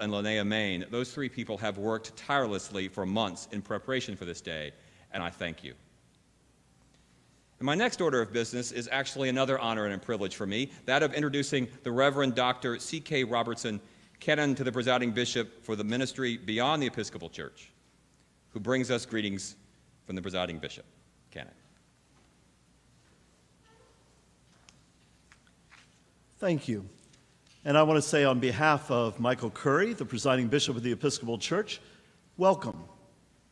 and Linnea Main. Those three people have worked tirelessly for months in preparation for this day, and I thank you. And my next order of business is actually another honor and a privilege for me, that of introducing the Reverend Dr. C.K. Robertson, Canon to the Presiding Bishop for the ministry beyond the Episcopal Church, who brings us greetings from the Presiding Bishop. Canon. Thank you. And I want to say on behalf of Michael Curry, the Presiding Bishop of the Episcopal Church, welcome.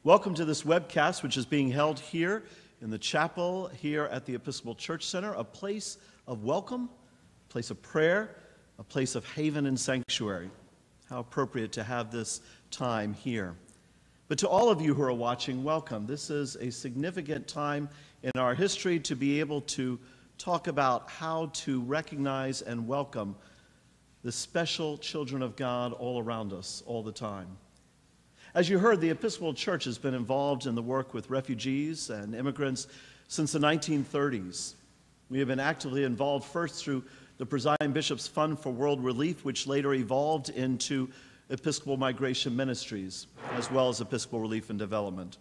Welcome to this webcast, which is being held here in the chapel here at the Episcopal Church Center, a place of welcome, a place of prayer, a place of haven and sanctuary. How appropriate to have this time here. But to all of you who are watching, welcome. This is a significant time in our history to be able to talk about how to recognize and welcome the special children of God all around us all the time. As you heard, the Episcopal Church has been involved in the work with refugees and immigrants since the 1930s. We have been actively involved first through the Presiding Bishop's Fund for World Relief, which later evolved into Episcopal Migration Ministries, as well as Episcopal Relief and Development.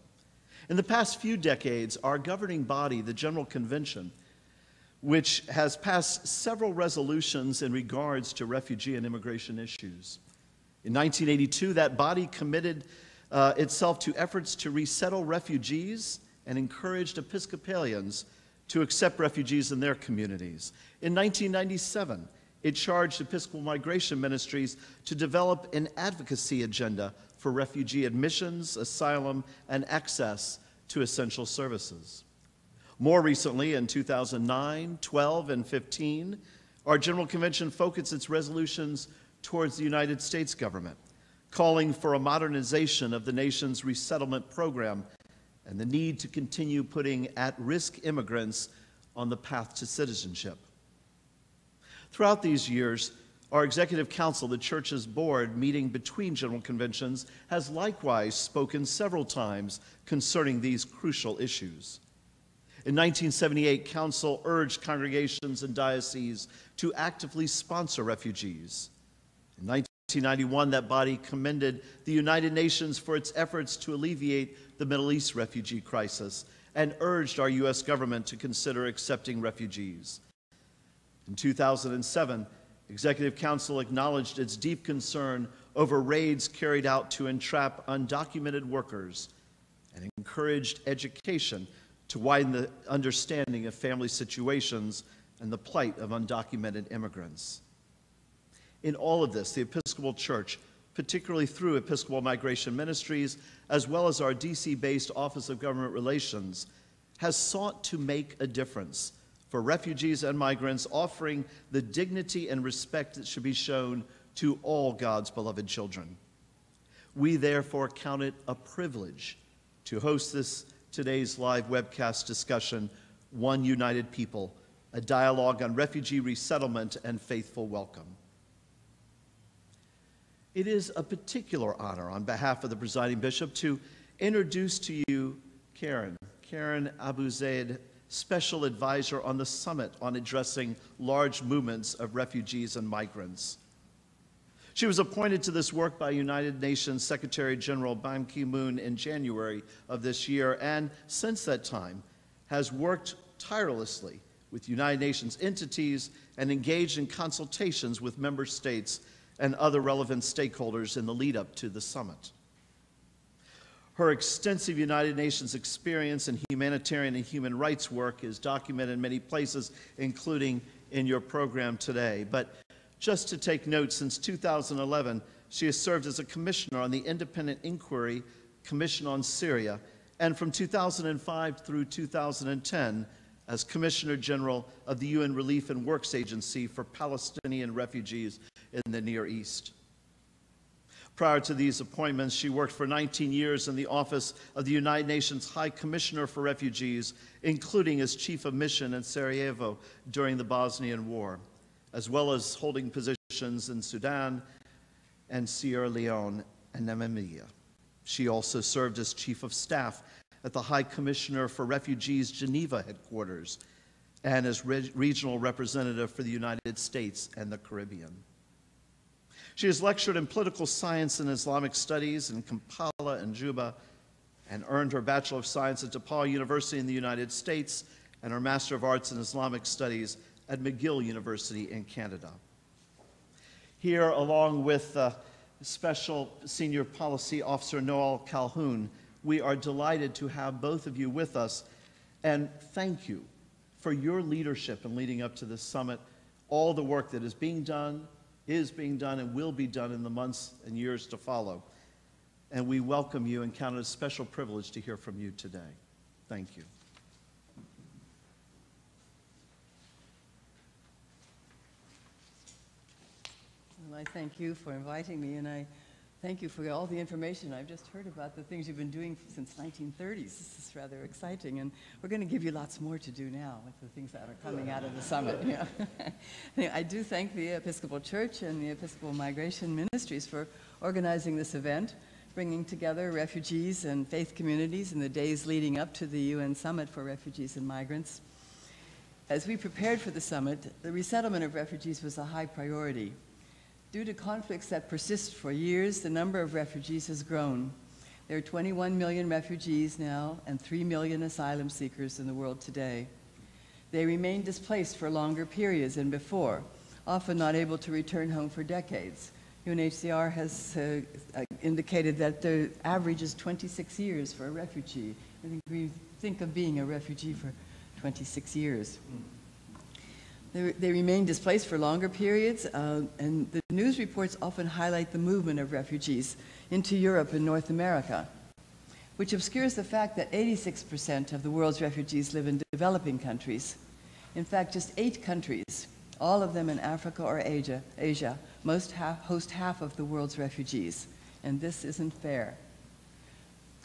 In the past few decades, our governing body, the General Convention, which has passed several resolutions in regards to refugee and immigration issues. In 1982, that body committed itself to efforts to resettle refugees and encouraged Episcopalians to accept refugees in their communities. In 1997, it charged Episcopal Migration Ministries to develop an advocacy agenda for refugee admissions, asylum, and access to essential services. More recently, in 2009, 12, and 15, our General Convention focused its resolutions towards the United States government, calling for a modernization of the nation's resettlement program and the need to continue putting at-risk immigrants on the path to citizenship. Throughout these years, our Executive Council, the Church's board, meeting between General Conventions, has likewise spoken several times concerning these crucial issues. In 1978, Council urged congregations and dioceses to actively sponsor refugees. In 1991, that body commended the United Nations for its efforts to alleviate the Middle East refugee crisis and urged our U.S. government to consider accepting refugees. In 2007, Executive Council acknowledged its deep concern over raids carried out to entrap undocumented workers and encouraged education to widen the understanding of family situations and the plight of undocumented immigrants. In all of this, the Episcopal Church, particularly through Episcopal Migration Ministries, as well as our DC-based Office of Government Relations, has sought to make a difference for refugees and migrants, offering the dignity and respect that should be shown to all God's beloved children. We therefore count it a privilege to host today's live webcast discussion, One United People, a dialogue on refugee resettlement and faithful welcome. It is a particular honor on behalf of the Presiding Bishop to introduce to you Karen Abu Zaid, Special Advisor on the Summit on Addressing Large Movements of Refugees and Migrants. She was appointed to this work by United Nations Secretary General Ban Ki-moon in January of this year, and since that time has worked tirelessly with United Nations entities and engaged in consultations with member states and other relevant stakeholders in the lead up to the summit. Her extensive United Nations experience in humanitarian and human rights work is documented in many places, including in your program today. But just to take note, since 2011, she has served as a commissioner on the Independent Inquiry Commission on Syria, and from 2005 through 2010, as Commissioner General of the UN Relief and Works Agency for Palestinian refugees in the Near East. Prior to these appointments, she worked for 19 years in the Office of the United Nations High Commissioner for Refugees, including as Chief of Mission in Sarajevo during the Bosnian War, as well as holding positions in Sudan and Sierra Leone and Namibia. She also served as Chief of Staff at the High Commissioner for Refugees Geneva headquarters and as regional representative for the United States and the Caribbean. She has lectured in political science and Islamic studies in Kampala and Juba, and earned her Bachelor of Science at DePaul University in the United States and her Master of Arts in Islamic Studies at McGill University in Canada. Here, along with Special Senior Policy Officer Noel Calhoun, we are delighted to have both of you with us, and thank you for your leadership in leading up to this summit, all the work that is being done, and will be done in the months and years to follow. And we welcome you and count it a special privilege to hear from you today. Thank you. Well, I thank you for inviting me, and I thank you for all the information I've just heard about the things you've been doing since 1930s. This is rather exciting, and we're going to give you lots more to do now with the things that are coming out of the summit. Yeah. I do thank the Episcopal Church and the Episcopal Migration Ministries for organizing this event, bringing together refugees and faith communities in the days leading up to the UN Summit for Refugees and Migrants. As we prepared for the summit, the resettlement of refugees was a high priority. Due to conflicts that persist for years, the number of refugees has grown. There are 21 million refugees now and 3 million asylum seekers in the world today. They remain displaced for longer periods than before, often not able to return home for decades. UNHCR has indicated that the average is 26 years for a refugee. I think we think of being a refugee for 26 years. They remain displaced for longer periods, and the news reports often highlight the movement of refugees into Europe and North America, which obscures the fact that 86% of the world's refugees live in developing countries. In fact, just 8 countries, all of them in Africa or Asia, host half of the world's refugees, and this isn't fair.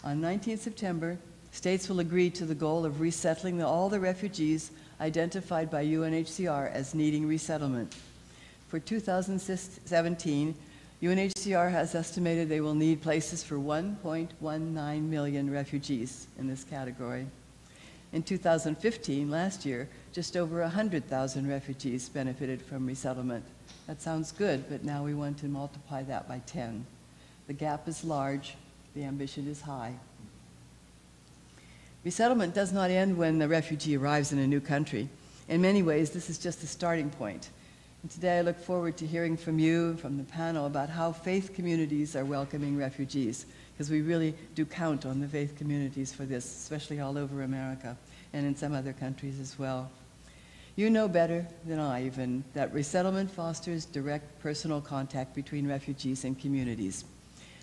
On 19 September, states will agree to the goal of resettling all the refugees identified by UNHCR as needing resettlement. For 2017, UNHCR has estimated they will need places for 1.19 million refugees in this category. In 2015, last year, just over 100,000 refugees benefited from resettlement. That sounds good, but now we want to multiply that by 10. The gap is large, the ambition is high. Resettlement does not end when the refugee arrives in a new country. In many ways, this is just a starting point. And today I look forward to hearing from you, from the panel, about how faith communities are welcoming refugees, because we really do count on the faith communities for this, especially all over America and in some other countries as well. You know better than I even that resettlement fosters direct personal contact between refugees and communities.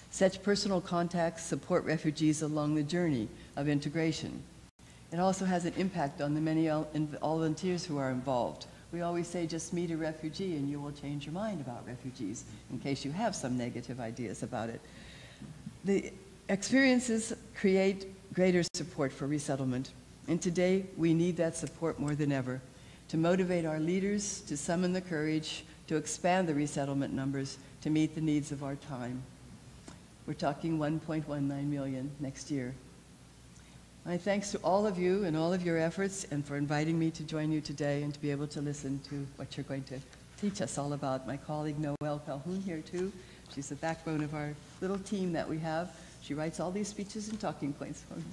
Such personal contacts support refugees along the journey of integration. It also has an impact on the many volunteers who are involved. We always say just meet a refugee and you will change your mind about refugees, in case you have some negative ideas about it. The experiences create greater support for resettlement, and today we need that support more than ever to motivate our leaders to summon the courage to expand the resettlement numbers to meet the needs of our time. We're talking 1.19 million next year. My thanks to all of you and all of your efforts, and for inviting me to join you today and to be able to listen to what you're going to teach us all about. My colleague Noel Calhoun here too. She's the backbone of our little team that we have. She writes all these speeches and talking points for me.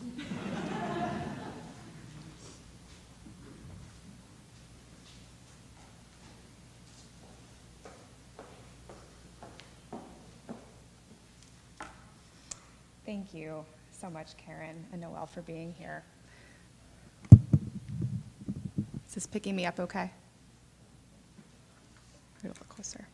Thank you so much, Karen and Noel, for being here. Is this picking me up okay? A little closer.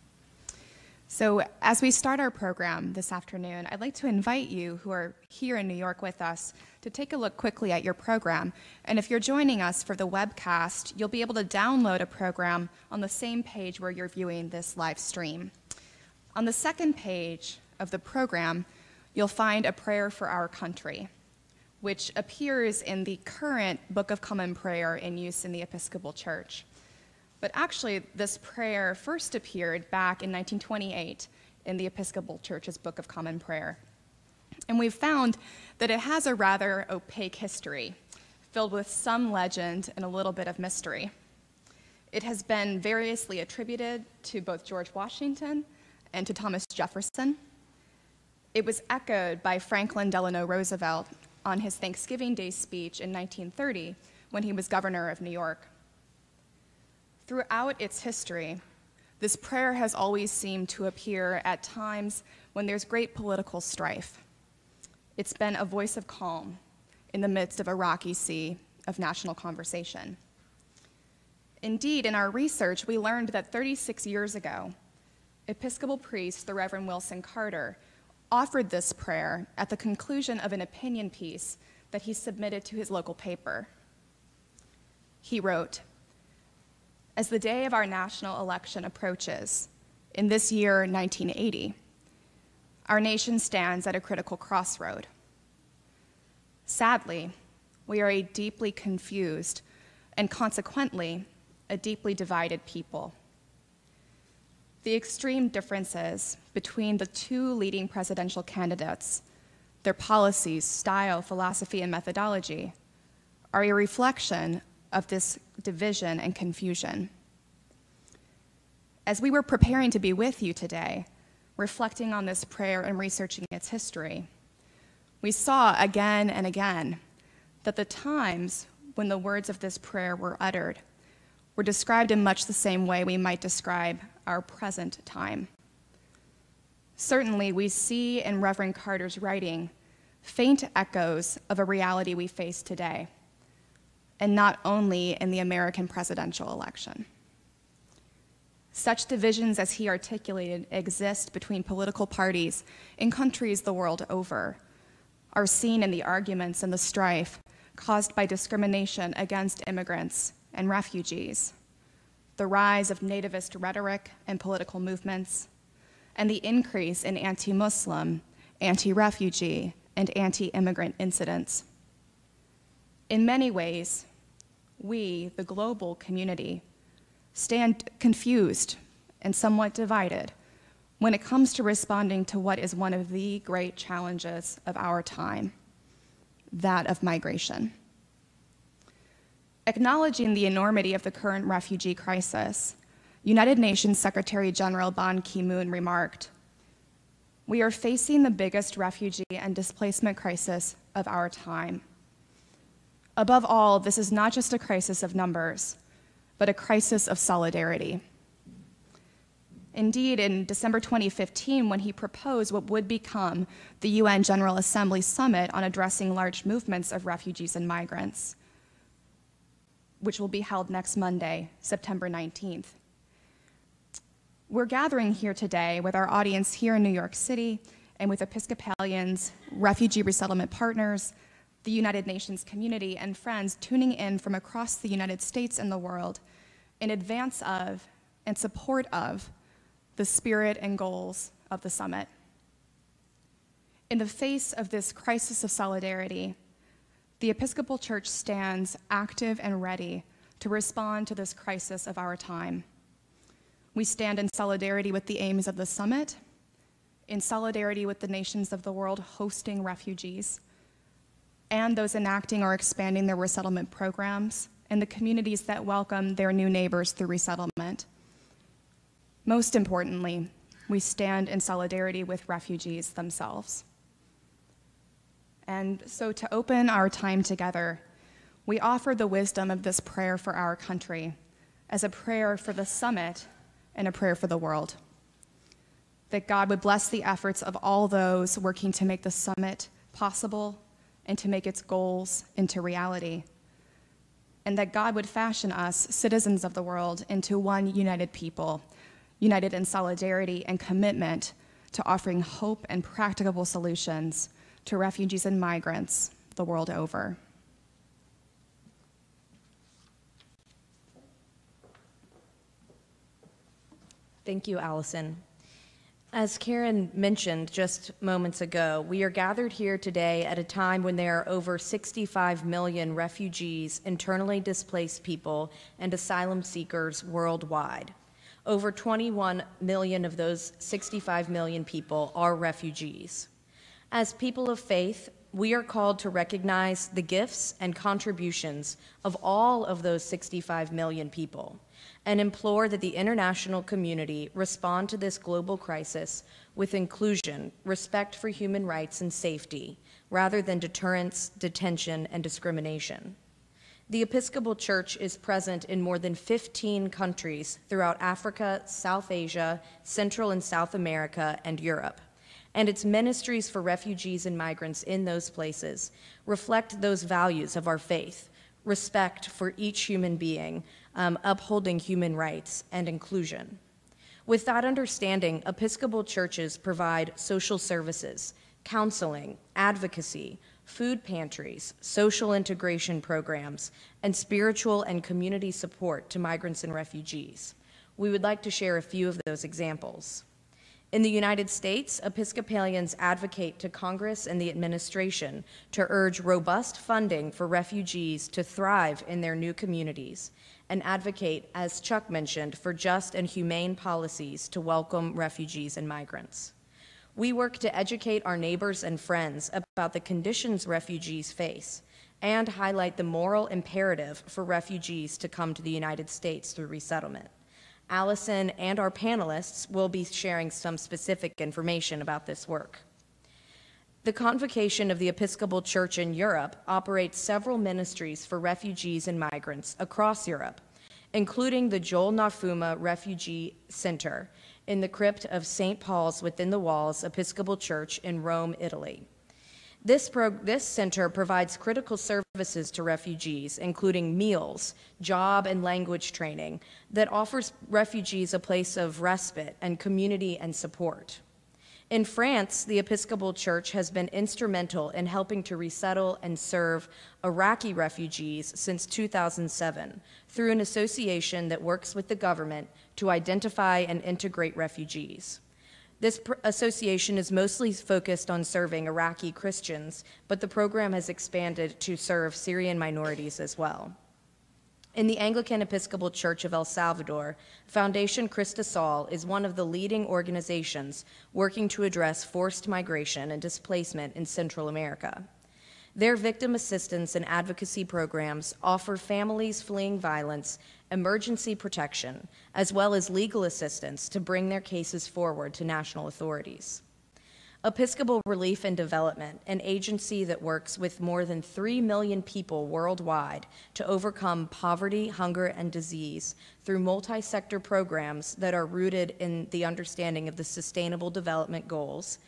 So as we start our program this afternoon, I'd like to invite you who are here in New York with us to take a look quickly at your program. And if you're joining us for the webcast, you'll be able to download a program on the same page where you're viewing this live stream. On the second page of the program, you'll find a prayer for our country, which appears in the current Book of Common Prayer in use in the Episcopal Church. But actually, this prayer first appeared back in 1928 in the Episcopal Church's Book of Common Prayer. And we've found that it has a rather opaque history, filled with some legend and a little bit of mystery. It has been variously attributed to both George Washington and to Thomas Jefferson. It was echoed by Franklin Delano Roosevelt on his Thanksgiving Day speech in 1930 when he was governor of New York. Throughout its history, this prayer has always seemed to appear at times when there's great political strife. It's been a voice of calm in the midst of a rocky sea of national conversation. Indeed, in our research, we learned that 36 years ago, Episcopal priest, the Reverend Wilson Carter, offered this prayer at the conclusion of an opinion piece that he submitted to his local paper. He wrote, "As the day of our national election approaches, in this year 1980, our nation stands at a critical crossroad. Sadly, we are a deeply confused and consequently a deeply divided people. The extreme differences between the two leading presidential candidates, their policies, style, philosophy, and methodology, are a reflection of this division and confusion. As we were preparing to be with you today, reflecting on this prayer and researching its history, we saw again and again that the times when the words of this prayer were uttered were described in much the same way we might describe our present time. Certainly, we see in Reverend Carter's writing faint echoes of a reality we face today, and not only in the American presidential election. Such divisions as he articulated exist between political parties in countries the world over, are seen in the arguments and the strife caused by discrimination against immigrants and refugees, the rise of nativist rhetoric and political movements, and the increase in anti-Muslim, anti-refugee, and anti-immigrant incidents. In many ways, we, the global community, stand confused and somewhat divided when it comes to responding to what is one of the great challenges of our time, that of migration. Acknowledging the enormity of the current refugee crisis, United Nations Secretary General Ban Ki-moon remarked, "We are facing the biggest refugee and displacement crisis of our time. Above all, this is not just a crisis of numbers, but a crisis of solidarity." Indeed, in December 2015, when he proposed what would become the UN General Assembly Summit on addressing large movements of refugees and migrants, which will be held next Monday, September 19th. We're gathering here today with our audience here in New York City and with Episcopalians, refugee resettlement partners, the United Nations community, and friends tuning in from across the United States and the world in advance of and support of the spirit and goals of the summit. In the face of this crisis of solidarity, the Episcopal Church stands active and ready to respond to this crisis of our time. We stand in solidarity with the aims of the summit, in solidarity with the nations of the world hosting refugees, and those enacting or expanding their resettlement programs, and the communities that welcome their new neighbors through resettlement. Most importantly, we stand in solidarity with refugees themselves. And so to open our time together, we offer the wisdom of this prayer for our country as a prayer for the summit and a prayer for the world. That God would bless the efforts of all those working to make the summit possible and to make its goals into reality. And that God would fashion us, citizens of the world, into one united people, united in solidarity and commitment to offering hope and practicable solutions to refugees and migrants the world over. Thank you, Allison. As Karen mentioned just moments ago, we are gathered here today at a time when there are over 65 million refugees, internally displaced people, and asylum seekers worldwide. Over 21 million of those 65 million people are refugees. As people of faith, we are called to recognize the gifts and contributions of all of those 65 million people and implore that the international community respond to this global crisis with inclusion, respect for human rights, and safety, rather than deterrence, detention, and discrimination. The Episcopal Church is present in more than 15 countries throughout Africa, South Asia, Central and South America, and Europe. And its ministries for refugees and migrants in those places reflect those values of our faith: respect for each human being, upholding human rights, and inclusion. With that understanding, Episcopal churches provide social services, counseling, advocacy, food pantries, social integration programs, and spiritual and community support to migrants and refugees. We would like to share a few of those examples. In the United States, Episcopalians advocate to Congress and the administration to urge robust funding for refugees to thrive in their new communities and advocate, as Chuck mentioned, for just and humane policies to welcome refugees and migrants. We work to educate our neighbors and friends about the conditions refugees face and highlight the moral imperative for refugees to come to the United States through resettlement. Allison and our panelists will be sharing some specific information about this work. The Convocation of the Episcopal Church in Europe operates several ministries for refugees and migrants across Europe, including the Joel Nafuma Refugee Center in the crypt of St. Paul's Within the Walls Episcopal Church in Rome, Italy. This center provides critical services to refugees, including meals, job and language training, that offers refugees a place of respite and community and support. In France, the Episcopal Church has been instrumental in helping to resettle and serve Iraqi refugees since 2007 through an association that works with the government to identify and integrate refugees. This association is mostly focused on serving Iraqi Christians, but the program has expanded to serve Syrian minorities as well. In the Anglican Episcopal Church of El Salvador, Foundation Christa Sol is one of the leading organizations working to address forced migration and displacement in Central America. Their victim assistance and advocacy programs offer families fleeing violence emergency protection, as well as legal assistance to bring their cases forward to national authorities. Episcopal Relief and Development, an agency that works with more than 3 million people worldwide to overcome poverty, hunger, and disease through multi-sector programs that are rooted in the understanding of the Sustainable Development Goals,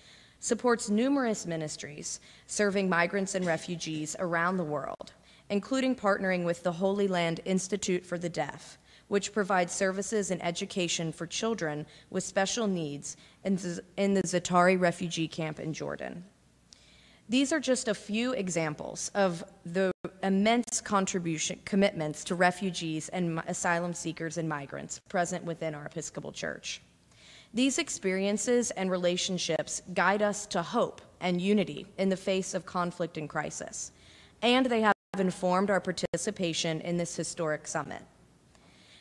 supports numerous ministries serving migrants and refugees around the world, including partnering with the Holy Land Institute for the Deaf, which provides services and education for children with special needs in the Zatari refugee camp in Jordan. These are just a few examples of the immense commitments to refugees and asylum seekers and migrants present within our Episcopal Church. These experiences and relationships guide us to hope and unity in the face of conflict and crisis, and they have informed our participation in this historic summit.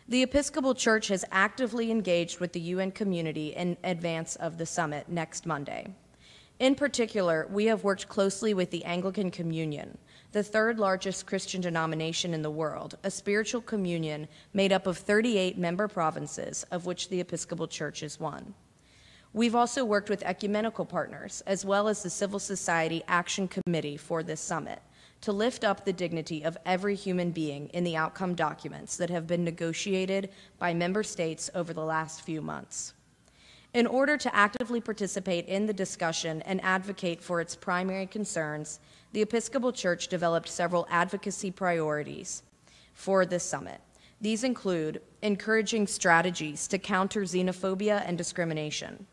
The Episcopal Church has actively engaged with the UN community in advance of the summit next Monday. In particular, we have worked closely with the Anglican Communion, the third largest Christian denomination in the world, a spiritual communion made up of 38 member provinces, of which the Episcopal Church is one. We've also worked with ecumenical partners, as well as the Civil Society Action Committee for this summit, to lift up the dignity of every human being in the outcome documents that have been negotiated by member states over the last few months. In order to actively participate in the discussion and advocate for its primary concerns, the Episcopal Church developed several advocacy priorities for this summit. These include encouraging strategies to counter xenophobia and discrimination,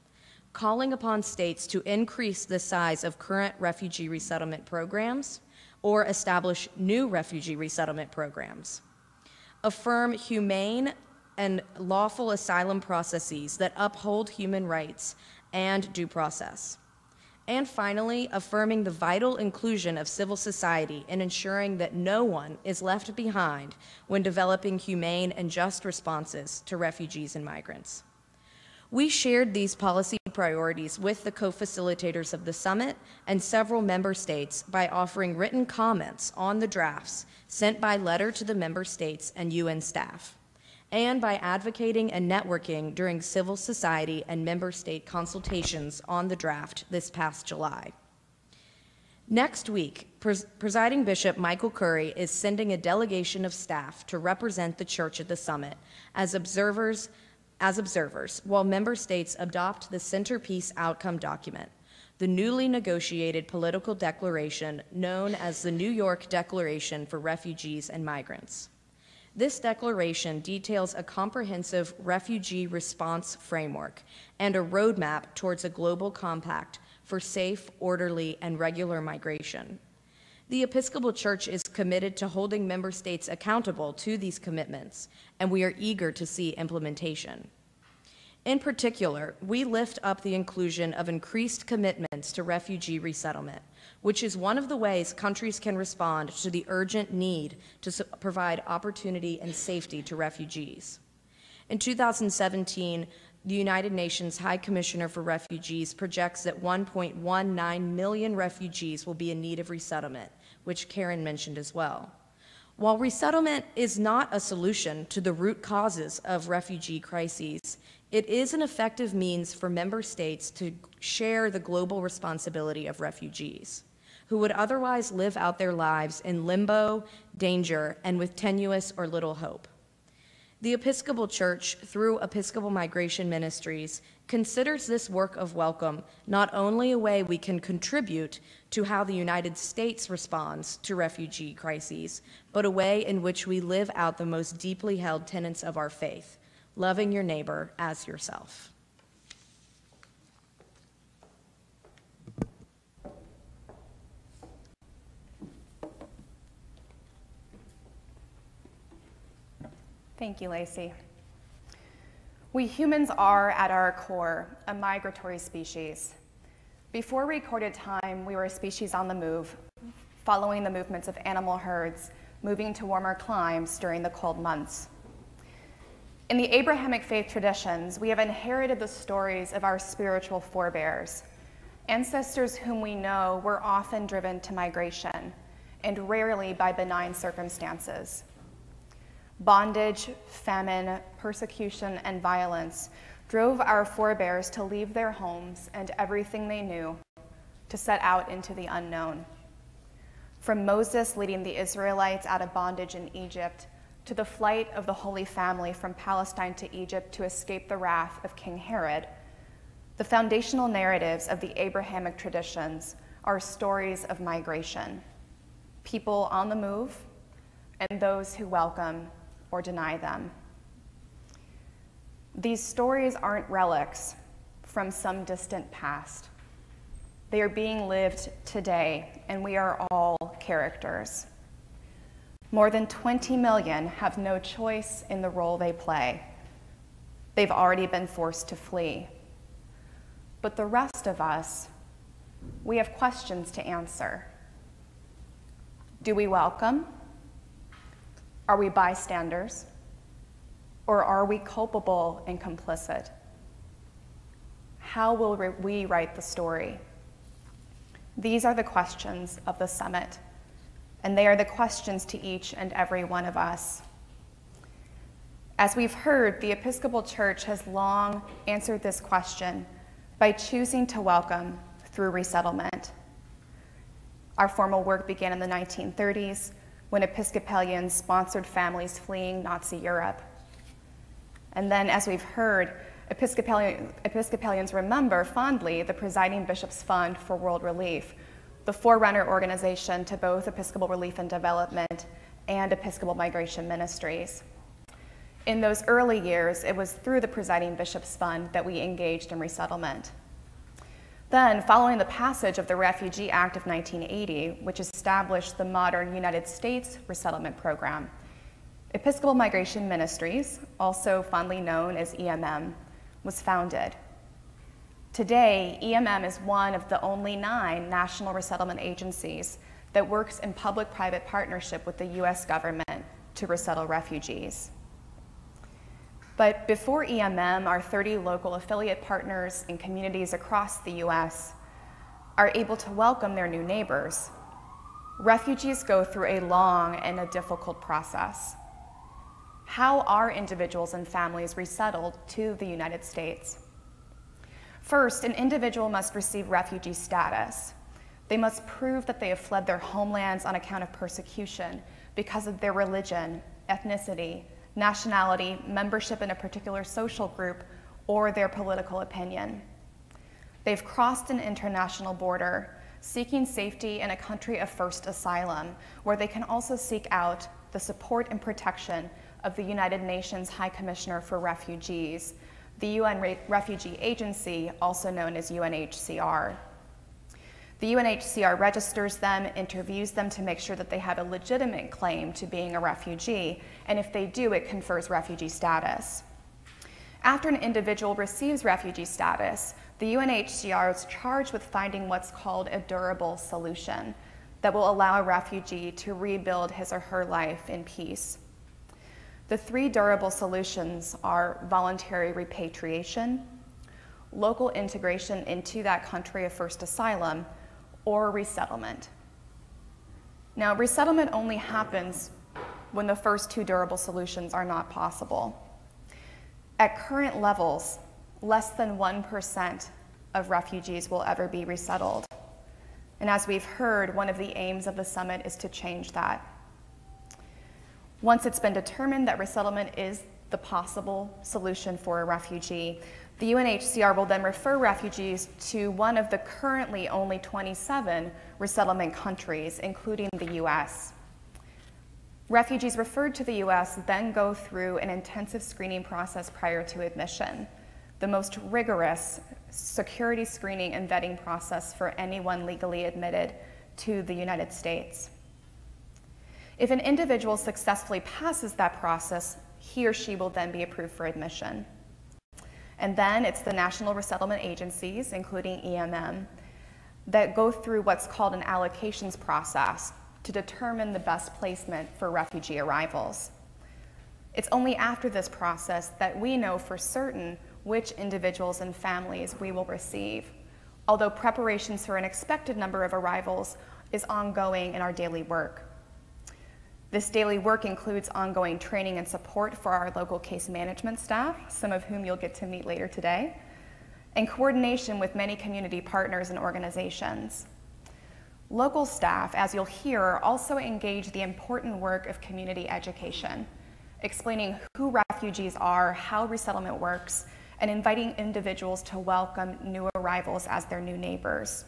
calling upon states to increase the size of current refugee resettlement programs, or establish new refugee resettlement programs, affirm humane and lawful asylum processes that uphold human rights and due process, and finally, affirming the vital inclusion of civil society in ensuring that no one is left behind when developing humane and just responses to refugees and migrants. We shared these policy priorities with the co-facilitators of the summit and several member states by offering written comments on the drafts sent by letter to the member states and UN staff. and by advocating and networking during civil society and member state consultations on the draft this past July. Next week, Presiding Bishop Michael Curry is sending a delegation of staff to represent the church at the summit as observers, while member states adopt the centerpiece outcome document, the newly negotiated political declaration known as the New York Declaration for Refugees and Migrants. This declaration details a comprehensive refugee response framework and a roadmap towards a global compact for safe, orderly, and regular migration. The Episcopal Church is committed to holding member states accountable to these commitments, and we are eager to see implementation. In particular, we lift up the inclusion of increased commitments to refugee resettlement, which is one of the ways countries can respond to the urgent need to provide opportunity and safety to refugees. In 2017, the United Nations High Commissioner for Refugees projects that 1.19 million refugees will be in need of resettlement, which Karen mentioned as well. While resettlement is not a solution to the root causes of refugee crises, it is an effective means for member states to share the global responsibility of refugees, who would otherwise live out their lives in limbo, danger, and with tenuous or little hope. The Episcopal Church, through Episcopal Migration Ministries, considers this work of welcome not only a way we can contribute to how the United States responds to refugee crises, but a way in which we live out the most deeply held tenets of our faith, loving your neighbor as yourself. Thank you, Lacey. We humans are, at our core, a migratory species. Before recorded time, we were a species on the move, following the movements of animal herds, moving to warmer climes during the cold months. In the Abrahamic faith traditions, we have inherited the stories of our spiritual forebears, ancestors whom we know were often driven to migration, and rarely by benign circumstances. Bondage, famine, persecution, and violence drove our forebears to leave their homes and everything they knew to set out into the unknown. From Moses leading the Israelites out of bondage in Egypt, to the flight of the Holy Family from Palestine to Egypt to escape the wrath of King Herod, the foundational narratives of the Abrahamic traditions are stories of migration, people on the move, and those who welcome or deny them. These stories aren't relics from some distant past. They are being lived today, and we are all characters. More than 20 million have no choice in the role they play. They've already been forced to flee. But the rest of us, we have questions to answer. Do we welcome? Are we bystanders? Or are we culpable and complicit? How will we write the story? These are the questions of the summit, and they are the questions to each and every one of us. As we've heard, the Episcopal Church has long answered this question by choosing to welcome through resettlement. Our formal work began in the 1930s when Episcopalians sponsored families fleeing Nazi Europe. And then, as we've heard, Episcopalians remember fondly the Presiding Bishop's Fund for World Relief, the forerunner organization to both Episcopal Relief and Development and Episcopal Migration Ministries. In those early years, it was through the Presiding Bishop's Fund that we engaged in resettlement. Then, following the passage of the Refugee Act of 1980, which established the modern United States resettlement program, Episcopal Migration Ministries, also fondly known as EMM, was founded. Today, EMM is one of the only 9 national resettlement agencies that works in public-private partnership with the U.S. government to resettle refugees. But before EMM, our 30 local affiliate partners in communities across the U.S. are able to welcome their new neighbors. Refugees go through a long and a difficult process. How are individuals and families resettled to the United States? First, an individual must receive refugee status. They must prove that they have fled their homelands on account of persecution because of their religion, ethnicity, nationality, membership in a particular social group, or their political opinion. They've crossed an international border, seeking safety in a country of first asylum, where they can also seek out the support and protection of the United Nations High Commissioner for Refugees, the UN Refugee Agency, also known as UNHCR. The UNHCR registers them, interviews them to make sure that they have a legitimate claim to being a refugee, and if they do, it confers refugee status. After an individual receives refugee status, the UNHCR is charged with finding what's called a durable solution that will allow a refugee to rebuild his or her life in peace. The three durable solutions are voluntary repatriation, local integration into that country of first asylum, or resettlement. Now, resettlement only happens when the first two durable solutions are not possible. At current levels, less than 1% of refugees will ever be resettled. And as we've heard, one of the aims of the summit is to change that. Once it's been determined that resettlement is the possible solution for a refugee, the UNHCR will then refer refugees to one of the currently only 27 resettlement countries, including the US. Refugees referred to the US then go through an intensive screening process prior to admission, the most rigorous security screening and vetting process for anyone legally admitted to the United States. If an individual successfully passes that process, he or she will then be approved for admission. And then it's the national resettlement agencies, including EMM, that go through what's called an allocations process to determine the best placement for refugee arrivals. It's only after this process that we know for certain which individuals and families we will receive, although preparations for an expected number of arrivals is ongoing in our daily work. This daily work includes ongoing training and support for our local case management staff, some of whom you'll get to meet later today, and coordination with many community partners and organizations. Local staff, as you'll hear, also engage the important work of community education, explaining who refugees are, how resettlement works, and inviting individuals to welcome new arrivals as their new neighbors.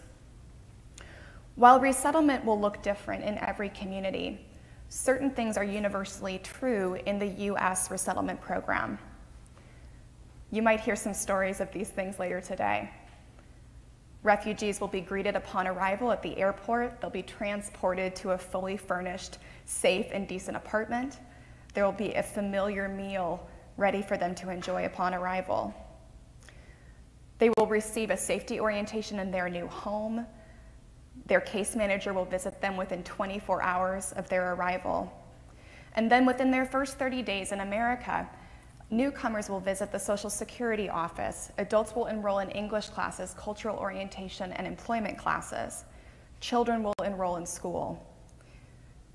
While resettlement will look different in every community, certain things are universally true in the US resettlement program. You might hear some stories of these things later today. Refugees will be greeted upon arrival at the airport. They'll be transported to a fully furnished, safe, and decent apartment. There will be a familiar meal ready for them to enjoy upon arrival. They will receive a safety orientation in their new home. Their case manager will visit them within 24 hours of their arrival. And then within their first 30 days in America, newcomers will visit the Social Security office. Adults will enroll in English classes, cultural orientation, and employment classes. Children will enroll in school.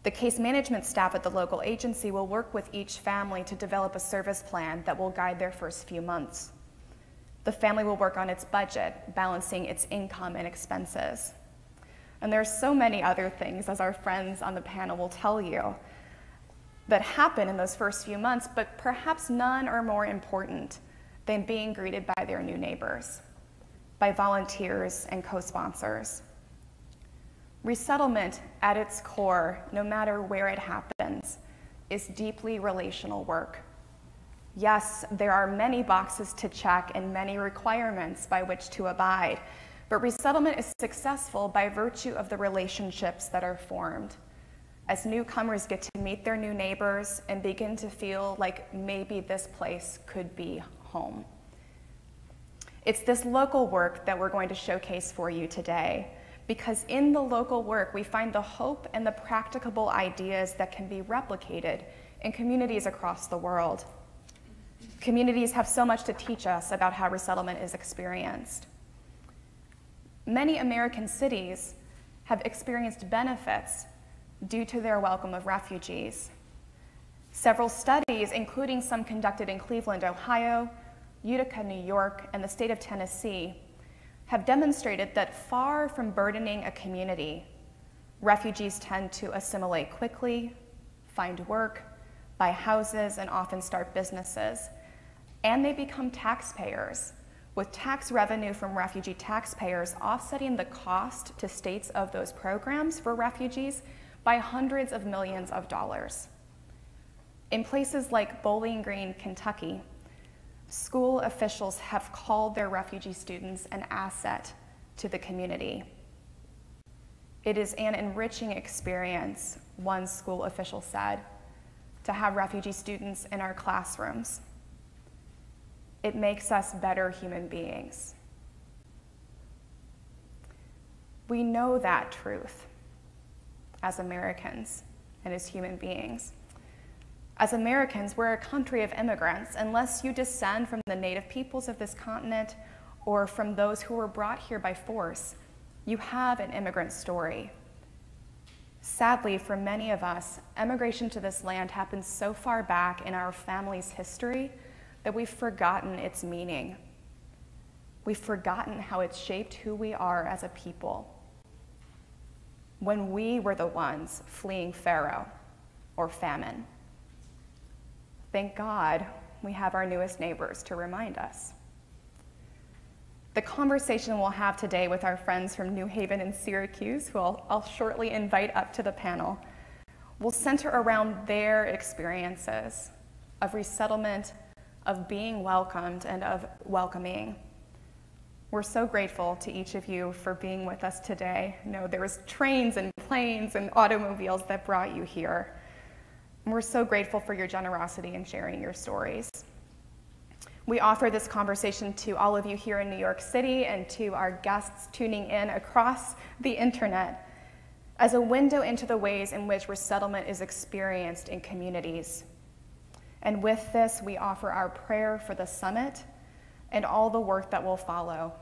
The case management staff at the local agency will work with each family to develop a service plan that will guide their first few months. The family will work on its budget, balancing its income and expenses. And there are so many other things, as our friends on the panel will tell you, that happen in those first few months, but perhaps none are more important than being greeted by their new neighbors, by volunteers and co-sponsors. Resettlement, at its core, no matter where it happens, is deeply relational work. Yes, there are many boxes to check and many requirements by which to abide, but resettlement is successful by virtue of the relationships that are formed. As newcomers get to meet their new neighbors and begin to feel like maybe this place could be home. It's this local work that we're going to showcase for you today, because in the local work we find the hope and the practicable ideas that can be replicated in communities across the world. Communities have so much to teach us about how resettlement is experienced. Many American cities have experienced benefits due to their welcome of refugees. Several studies, including some conducted in Cleveland, Ohio, Utica, New York, and the state of Tennessee, have demonstrated that far from burdening a community, refugees tend to assimilate quickly, find work, buy houses, and often start businesses. And they become taxpayers, with tax revenue from refugee taxpayers offsetting the cost to states of those programs for refugees by hundreds of millions of dollars. In places like Bowling Green, Kentucky, school officials have called their refugee students an asset to the community. It is an enriching experience, one school official said, to have refugee students in our classrooms. It makes us better human beings. We know that truth as Americans and as human beings. As Americans, we're a country of immigrants. Unless you descend from the native peoples of this continent or from those who were brought here by force, you have an immigrant story. Sadly, for many of us, emigration to this land happened so far back in our family's history that we've forgotten its meaning. We've forgotten how it shaped who we are as a people. When we were the ones fleeing Pharaoh or famine. Thank God we have our newest neighbors to remind us. The conversation we'll have today with our friends from New Haven and Syracuse, who I'll shortly invite up to the panel, will center around their experiences of resettlement, of being welcomed, and of welcoming. We're so grateful to each of you for being with us today. I know there was trains and planes and automobiles that brought you here. And we're so grateful for your generosity in sharing your stories. We offer this conversation to all of you here in New York City and to our guests tuning in across the internet as a window into the ways in which resettlement is experienced in communities. And with this, we offer our prayer for the summit and all the work that will follow,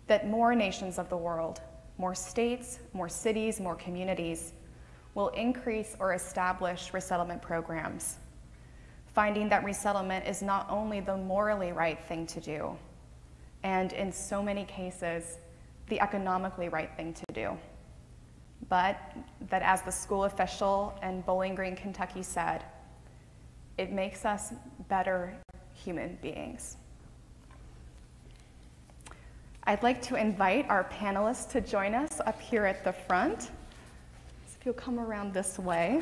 that more nations of the world, more states, more cities, more communities, will increase or establish resettlement programs, finding that resettlement is not only the morally right thing to do, and in so many cases, the economically right thing to do, but that, as the school official in Bowling Green, Kentucky said, it makes us better human beings. I'd like to invite our panelists to join us up here at the front. If you'll come around this way.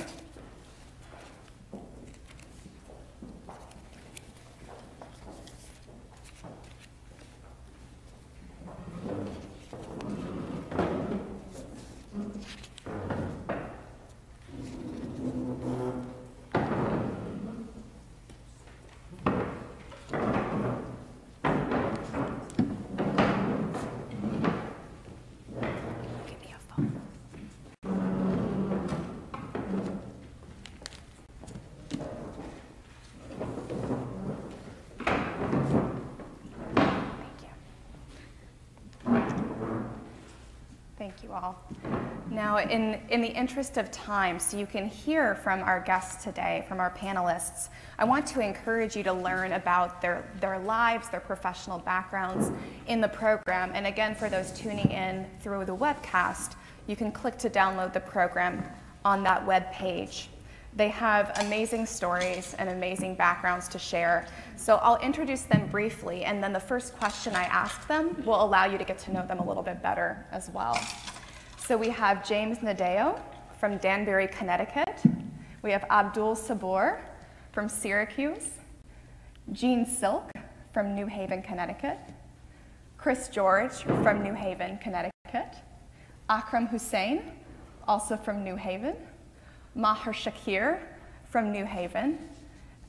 Thank you all. Now, in the interest of time, so you can hear from our guests today, from our panelists, I want to encourage you to learn about their lives, their professional backgrounds in the program. And again, for those tuning in through the webcast, you can click to download the program on that web page. They have amazing stories and amazing backgrounds to share. So I'll introduce them briefly, and then the first question I ask them will allow you to get to know them a little bit better as well. So we have James Nadeo from Danbury, Connecticut. We have Abdul Sabor from Syracuse. Jean Silk from New Haven, Connecticut. Chris George from New Haven, Connecticut. Akram Hussein, also from New Haven. Maher Shakir from New Haven.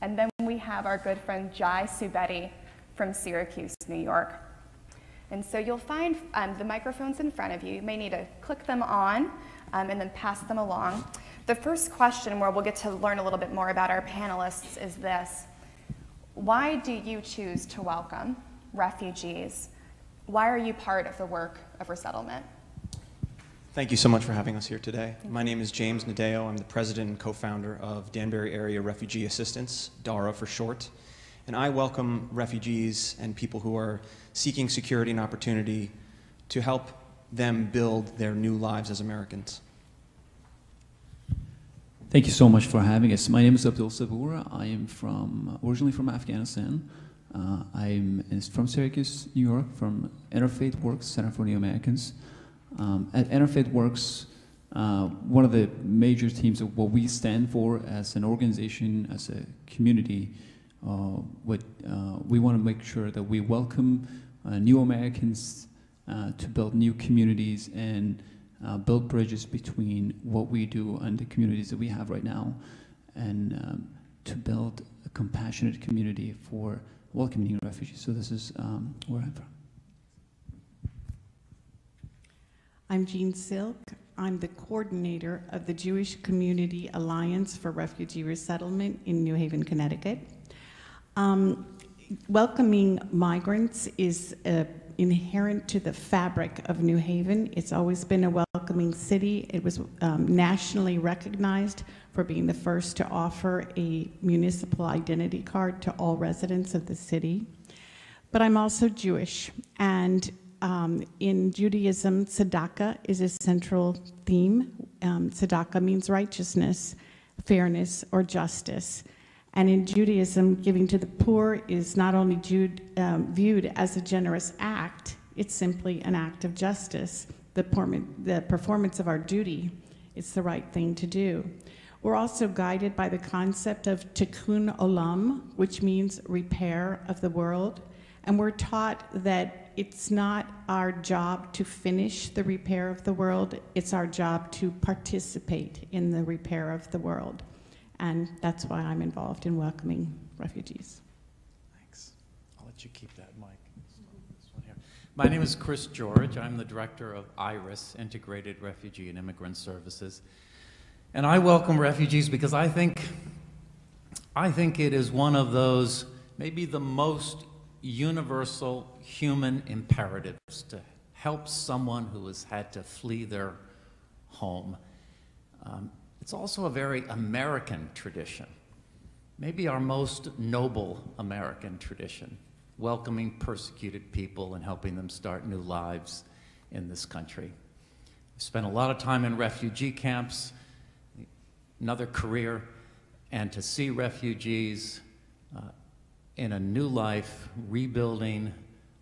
And then we have our good friend Jai Subedi from Syracuse, New York. And so you'll find the microphones in front of you. You may need to click them on and then pass them along. The first question, where we'll get to learn a little bit more about our panelists, is this. Why do you choose to welcome refugees? Why are you part of the work of resettlement? Thank you so much for having us here today. My name is James Nadeo. I'm the president and co-founder of Danbury Area Refugee Assistance, DARA for short. And I welcome refugees and people who are seeking security and opportunity to help them build their new lives as Americans. Thank you so much for having us. My name is Abdul Sabur. I am originally from Afghanistan. I'm from Syracuse, New York, from Interfaith Works, Center for New Americans. At Interfaith Works, one of the major themes of what we stand for as an organization, as a community, we want to make sure that we welcome new Americans to build new communities and build bridges between what we do and the communities that we have right now, and to build a compassionate community for welcoming refugees. So this is where I'm from. I'm Jean Silk. I'm the coordinator of the Jewish Community Alliance for Refugee Resettlement in New Haven, Connecticut. Welcoming migrants is inherent to the fabric of New Haven. It's always been a welcoming city. It was nationally recognized for being the first to offer a municipal identity card to all residents of the city. But I'm also Jewish, and in Judaism, tzedakah is a central theme. Tzedakah means righteousness, fairness, or justice. And in Judaism, giving to the poor is not only viewed as a generous act, it's simply an act of justice, the performance of our duty. It's the right thing to do. We're also guided by the concept of tikkun olam, which means repair of the world. And we're taught that it's not our job to finish the repair of the world, it's our job to participate in the repair of the world. And that's why I'm involved in welcoming refugees. Thanks. I'll let you keep that mic. This one here. My name is Chris George. I'm the director of IRIS, Integrated Refugee and Immigrant Services. And I welcome refugees because I think it is one of those, maybe the most universal human imperatives to help someone who has had to flee their home. It's also a very American tradition, maybe our most noble American tradition, welcoming persecuted people and helping them start new lives in this country. I've spent a lot of time in refugee camps, another career, and to see refugees in a new life, rebuilding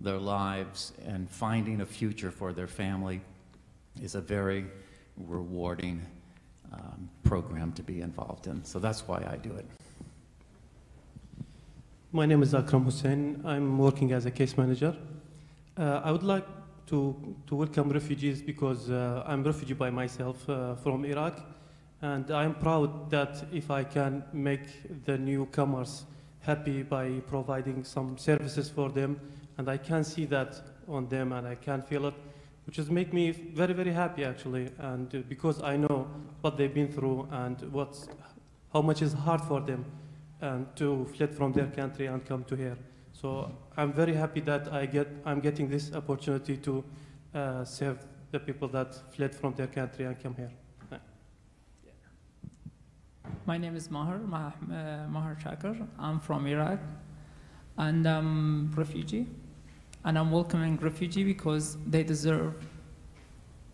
their lives and finding a future for their family is a very rewarding program to be involved in. So that's why I do it. My name is Akram Hussein. I'm working as a case manager. I would like to welcome refugees because I'm a refugee by myself from Iraq, and I'm proud that if I can make the newcomers happy by providing some services for them, and I can see that on them and I can feel it, which has made me very, very happy actually, and because I know what they've been through and how much is hard for them to flee from their country and come to here. So I'm very happy that I'm getting this opportunity to serve the people that fled from their country and come here. My name is Maher Shakir. I'm from Iraq, and I'm a refugee. And I'm welcoming refugee because they deserve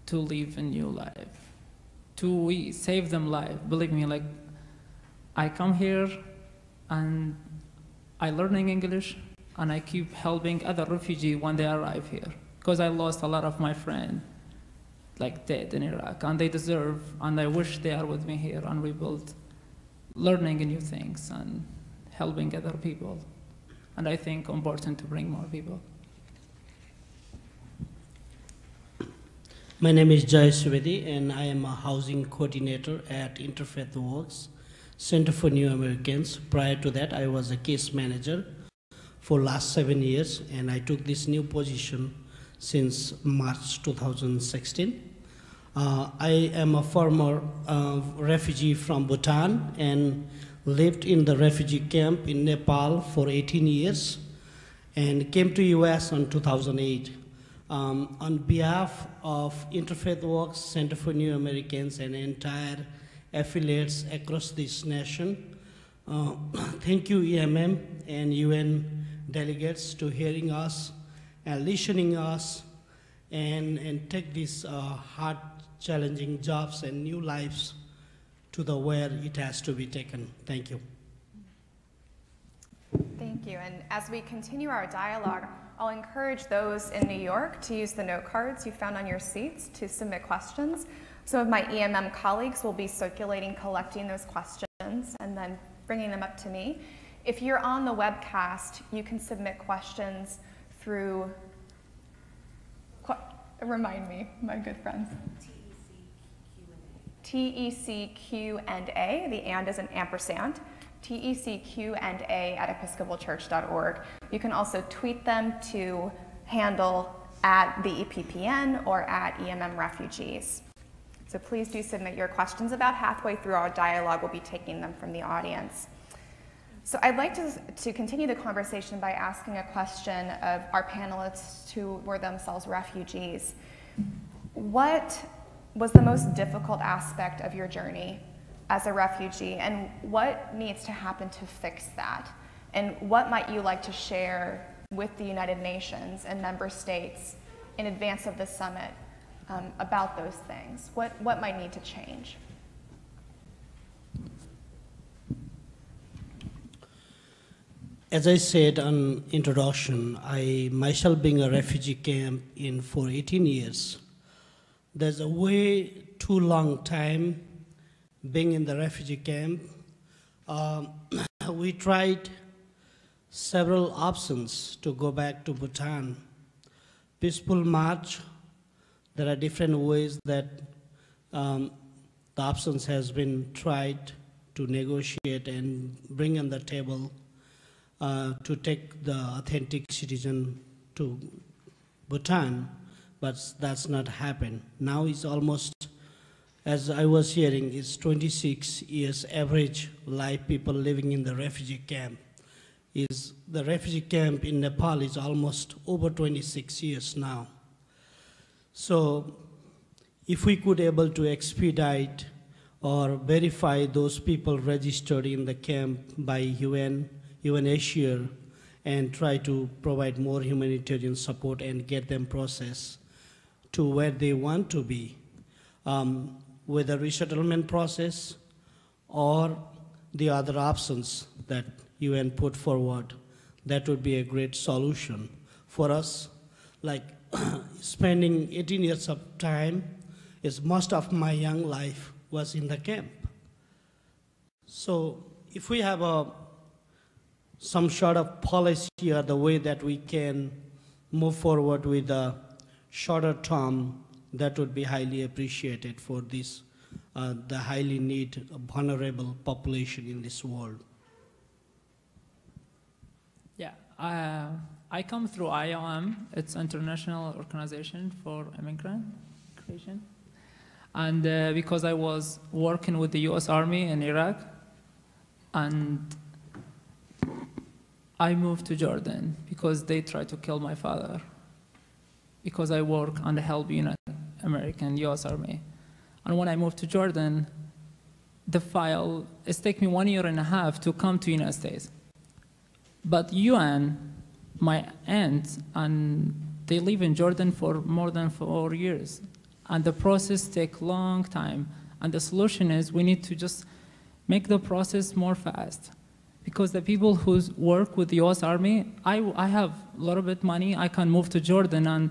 to live a new life. We save them life. Believe me, like, I come here and I learning English and I keep helping other refugees when they arrive here. Because I lost a lot of my friends, like dead in Iraq, and they deserve, and I wish they are with me here and rebuild, learning new things and helping other people. And I think important to bring more people. My name is Jai Subedi, and I am a housing coordinator at Interfaith Works, Center for New Americans. Prior to that, I was a case manager for last 7 years, and I took this new position since March 2016. I am a former refugee from Bhutan and lived in the refugee camp in Nepal for 18 years and came to US in 2008. On behalf of Interfaith Works, Center for New Americans, and entire affiliates across this nation, thank you EMM and UN delegates to hearing us and listening us and take these hard, challenging jobs and new lives to the where it has to be taken. Thank you. Thank you. And as we continue our dialogue, I'll encourage those in New York to use the note cards you found on your seats to submit questions. Some of my EMM colleagues will be circulating, collecting those questions, and then bringing them up to me. If you're on the webcast, you can submit questions through, remind me, my good friends. TECQ&A, the and is an ampersand. TECQ&A@episcopalchurch.org. You can also tweet them to handle @theEPPN or @EMM Refugees. So please do submit your questions. About halfway through our dialogue, we'll be taking them from the audience. So I'd like to continue the conversation by asking a question of our panelists who were themselves refugees. What was the most difficult aspect of your journey as a refugee, and what needs to happen to fix that? And what might you like to share with the United Nations and member states in advance of the summit about those things? What might need to change? As I said on introduction, I myself being a refugee camp for 18 years, there's a way too long time being in the refugee camp. We tried several options to go back to Bhutan. Peaceful march, there are different ways that the options has been tried to negotiate and bring on the table to take the authentic citizen to Bhutan, but that's not happened. Now it's almost, as I was hearing, it's 26 years average life people living in the refugee camp. The refugee camp in Nepal is almost over 26 years now. So if we could able to expedite or verify those people registered in the camp by UNHCR and try to provide more humanitarian support and get them processed to where they want to be, with a resettlement process or the other options that UN put forward, that would be a great solution for us. Like spending 18 years of time, is most of my young life was in the camp. So if we have some sort of policy or the way that we can move forward with a shorter term, that would be highly appreciated for this, the highly need vulnerable population in this world. Yeah, I come through IOM. It's International Organization for Immigration. And because I was working with the US Army in Iraq, and I moved to Jordan because they tried to kill my father, because I work on the help unit, American US Army. And when I moved to Jordan, it's taken me 1.5 years to come to United States. But UN, my aunt, and they live in Jordan for more than 4 years. And the process takes a long time. And the solution is we need to just make the process more fast. Because the people who work with the US Army, I have a little bit money, I can move to Jordan and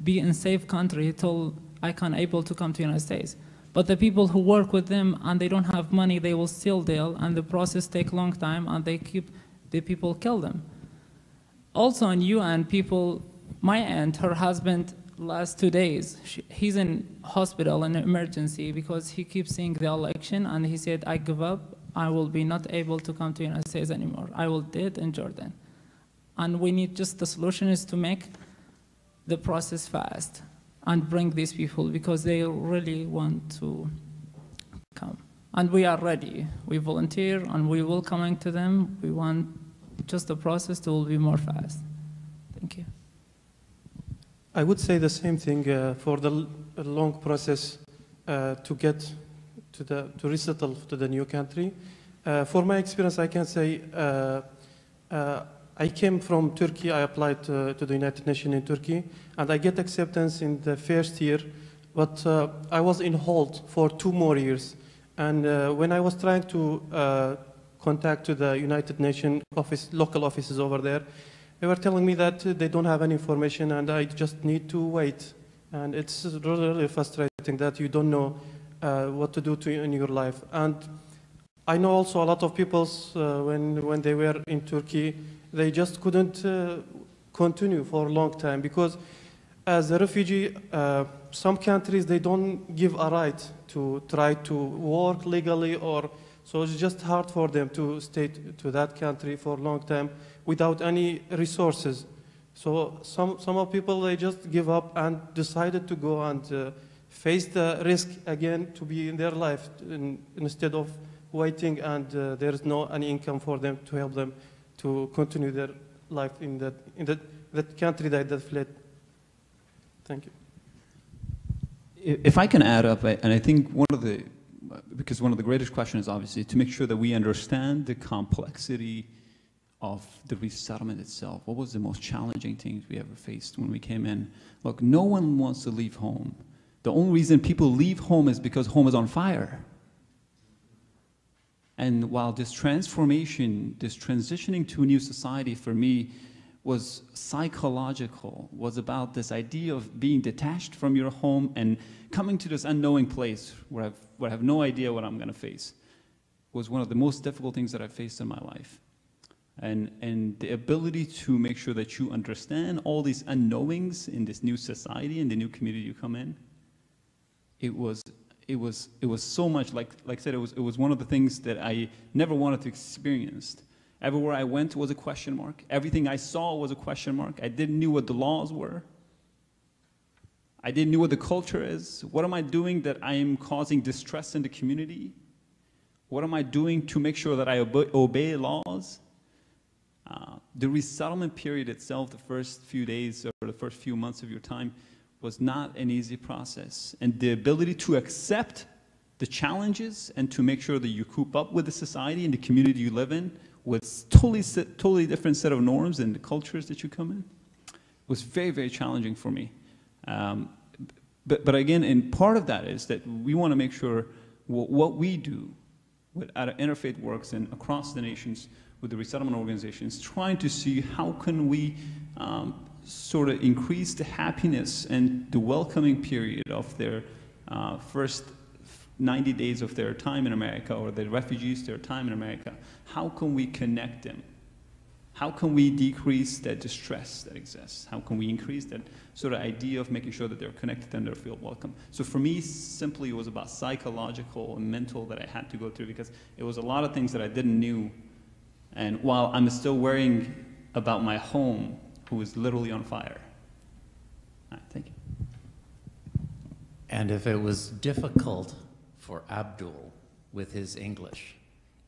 be in safe country till I can able to come to the United States. But the people who work with them and they don't have money, they will still deal, and the process take a long time, and the people kill them. Also in UN, my aunt, her husband, last 2 days, he's in hospital in emergency because he keeps seeing the election, and he said, I give up, I will be not able to come to the United States anymore. I will dead in Jordan. And we need the solution is to make the process fast and bring these people because they really want to come. And we are ready. We volunteer and we will come to them. We want just the process to be more fast. Thank you. I would say the same thing for the long process to get to resettle to the new country. For my experience, I can say I came from Turkey. I applied to the United Nations in Turkey, and I get acceptance in the first year, but I was in hold for 2 more years. And when I was trying to contact to the United Nations local offices over there, they were telling me that they don't have any information and I just need to wait. And it's really frustrating that you don't know what to do in your life. And I know also a lot of people, when they were in Turkey, they just couldn't continue for a long time because as a refugee, some countries, they don't give a right to try to work legally, or so it's just hard for them to stay to that country for a long time without any resources. So some of people, they just give up and decided to go and face the risk again to be in their life instead of waiting and there is no any income for them to help them to continue their life in that country that they fled. Thank you. If I can add up, and I think because one of the greatest questions is obviously to make sure that we understand the complexity of the resettlement itself. What was the most challenging things we ever faced when we came in? Look, no one wants to leave home. The only reason people leave home is because home is on fire. And while this transformation, this transitioning to a new society for me was psychological, was about this idea of being detached from your home and coming to this unknowing place where I have no idea what I'm going to face, was one of the most difficult things that I've faced in my life. And the ability to make sure that you understand all these unknowings in this new society, in the new community you come in, it was so much, like I said, it was one of the things that I never wanted to experience. Everywhere I went was a question mark. Everything I saw was a question mark. I didn't know what the laws were. I didn't know what the culture is. What am I doing that I am causing distress in the community? What am I doing to make sure that I obey laws? The resettlement period itself, the first few days or the first few months of your time, was not an easy process. And the ability to accept the challenges and to make sure that you cope up with the society and the community you live in with totally different set of norms and the cultures that you come in was very, very challenging for me. But again, and part of that is that we want to make sure what we do at Interfaith Works and across the nations with the resettlement organizations, trying to see how can we sort of increase the happiness and the welcoming period of their first 90 days of their time in America, or the refugees, their time in America. How can we connect them? How can we decrease that distress that exists? How can we increase that sort of idea of making sure that they're connected and they feel welcome? So for me, simply it was about psychological and mental that I had to go through, because it was a lot of things that I didn't know. And while I'm still worrying about my home, who is literally on fire. All right, thank you. And if it was difficult for Abdul with his English,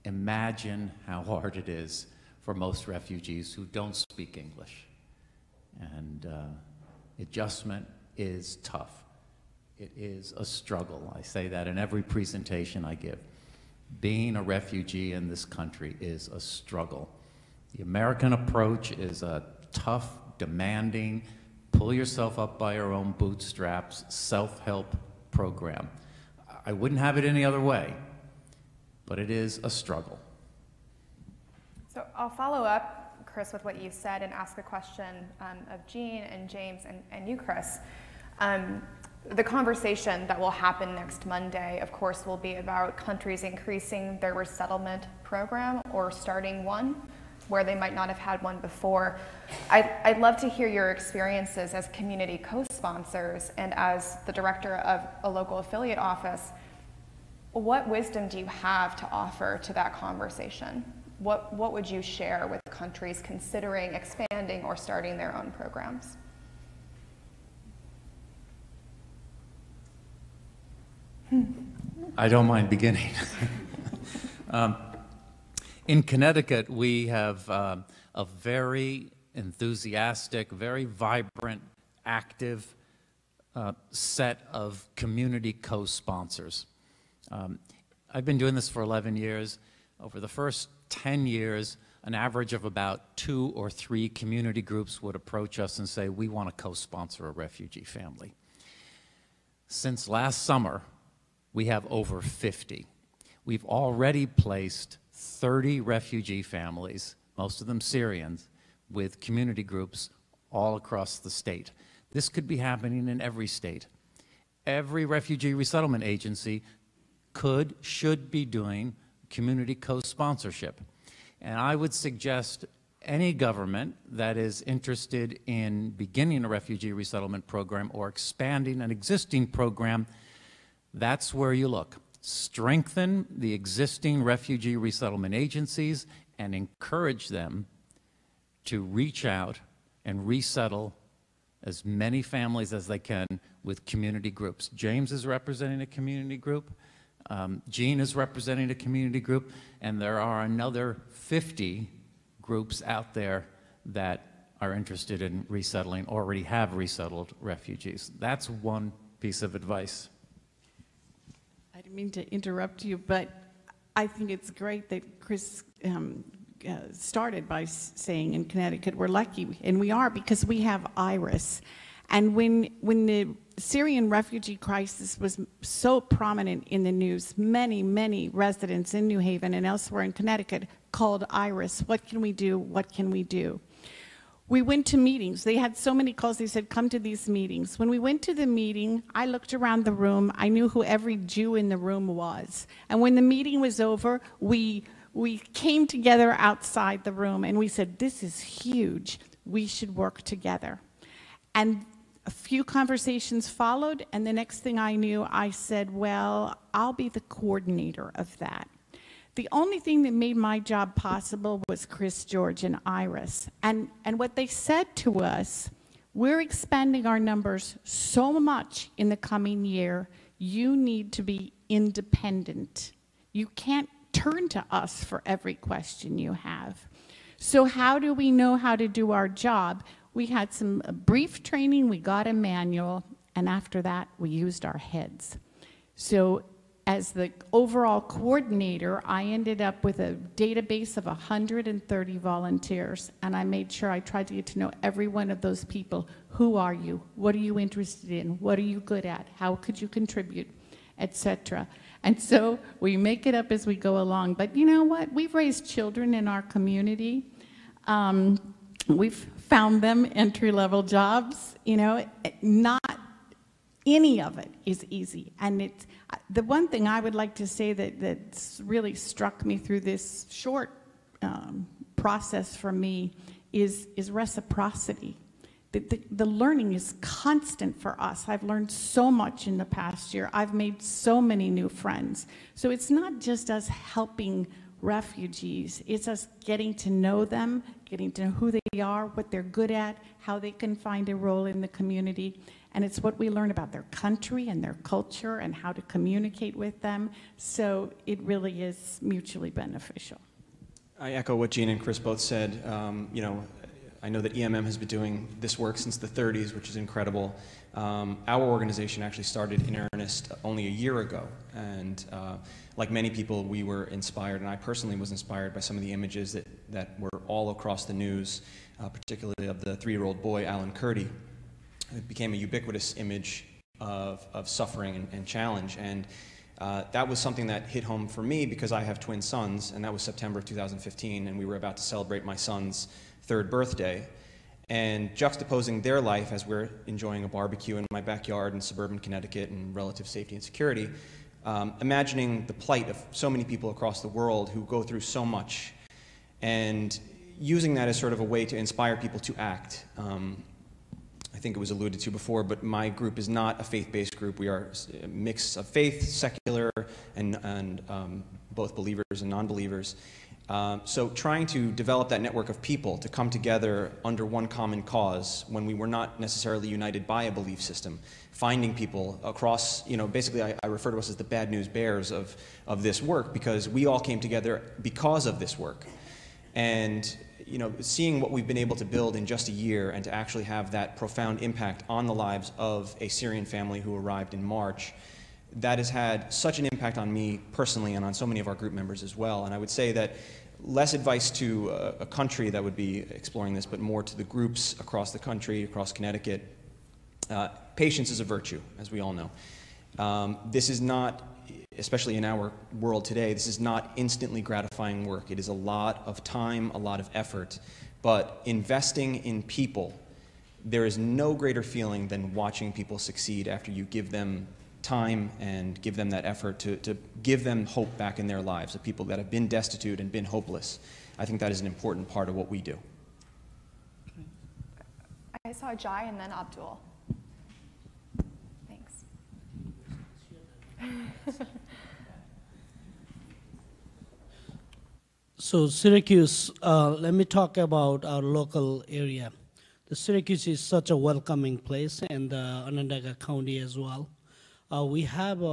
imagine how hard it is for most refugees who don't speak English. And adjustment is tough. It is a struggle. I say that in every presentation I give. Being a refugee in this country is a struggle. The American approach is a tough, demanding, pull yourself up by your own bootstraps, self-help program. I wouldn't have it any other way, but it is a struggle. So I'll follow up, Chris, with what you said and ask a question of Jean and James and you, Chris. The conversation that will happen next Monday, of course, will be about countries increasing their resettlement program or starting one where they might not have had one before. I'd love to hear your experiences as community co-sponsors and as the director of a local affiliate office. What wisdom do you have to offer to that conversation? What would you share with countries considering expanding or starting their own programs? I don't mind beginning. In Connecticut, we have a very enthusiastic, very vibrant active set of community co-sponsors. I've been doing this for 11 years. Over the first 10 years, an average of about 2 or 3 community groups would approach us and say, we want to co-sponsor a refugee family. Since last summer, we have over 50. We've already placed 30 refugee families, most of them Syrians, with community groups all across the state. This could be happening in every state. Every refugee resettlement agency should be doing community co-sponsorship. And I would suggest any government that is interested in beginning a refugee resettlement program or expanding an existing program, that's where you look. Strengthen the existing refugee resettlement agencies and encourage them to reach out and resettle as many families as they can with community groups. James is representing a community group. Jean is representing a community group, and there are another 50 groups out there that are interested in resettling, already have resettled refugees. That's one piece of advice. I didn't mean to interrupt you, but I think it's great that Chris started by saying in Connecticut we're lucky, and we are, because we have IRIS. And when the Syrian refugee crisis was so prominent in the news, many residents in New Haven and elsewhere in Connecticut called IRIS. What can we do? What can we do? We went to meetings. They had so many calls. They said, come to these meetings. When we went to the meeting, I looked around the room. I knew who every Jew in the room was. And when the meeting was over, we came together outside the room and we said, this is huge. We should work together. And a few conversations followed, and the next thing I knew, I said, well, I'll be the coordinator of that. The only thing that made my job possible was Chris George and Iris. And what they said to us, we're expanding our numbers so much in the coming year, you need to be independent. You can't turn to us for every question you have. So how do we know how to do our job? We had some brief training, we got a manual, and after that, we used our heads. So as the overall coordinator, I ended up with a database of 130 volunteers, and I made sure I tried to get to know every one of those people. Who are you? What are you interested in? What are you good at? How could you contribute? Etc. And so we make it up as we go along. But you know what? We've raised children in our community. We've found them entry-level jobs. You know, not any of it is easy. And it's the one thing I would like to say that's really struck me through this short process for me is reciprocity. The learning is constant for us. I've learned so much in the past year. I've made so many new friends. So it's not just us helping refugees, it's us getting to know them, getting to know who they are, what they're good at, how they can find a role in the community. And it's what we learn about their country and their culture and how to communicate with them. So it really is mutually beneficial. I echo what Jean and Chris both said. You know, I know that EMM has been doing this work since the 30s, which is incredible. Our organization actually started in earnest only a year ago. And like many people, we were inspired, and I personally was inspired by some of the images that were all across the news, particularly of the 3-year-old boy, Alan Kurdi. It became a ubiquitous image of suffering and challenge. And that was something that hit home for me because I have twin sons, and that was September of 2015, and we were about to celebrate my son's 3rd birthday. And juxtaposing their life as we're enjoying a barbecue in my backyard in suburban Connecticut and relative safety and security, imagining the plight of so many people across the world who go through so much, and using that as sort of a way to inspire people to act. I think it was alluded to before, but my group is not a faith-based group. We are a mix of faith, secular, and both believers and non-believers. So trying to develop that network of people to come together under one common cause when we were not necessarily united by a belief system, finding people across, you know, basically I refer to us as the bad news bears of this work, because we all came together because of this work. And you know, seeing what we've been able to build in just a year and to actually have that profound impact on the lives of a Syrian family who arrived in March, that has had such an impact on me personally and on so many of our group members as well. And I would say that less advice to a country that would be exploring this, but more to the groups across the country, across Connecticut. Patience is a virtue, as we all know. This is not, especially in our world today, this is not instantly gratifying work. It is a lot of time, a lot of effort, but investing in people, there is no greater feeling than watching people succeed after you give them time and give them that effort to give them hope back in their lives, of people that have been destitute and been hopeless. I think that is an important part of what we do. I saw Jai and then Abdul. Thanks. So Syracuse, let me talk about our local area. The Syracuse is such a welcoming place, and Onondaga County as well. We have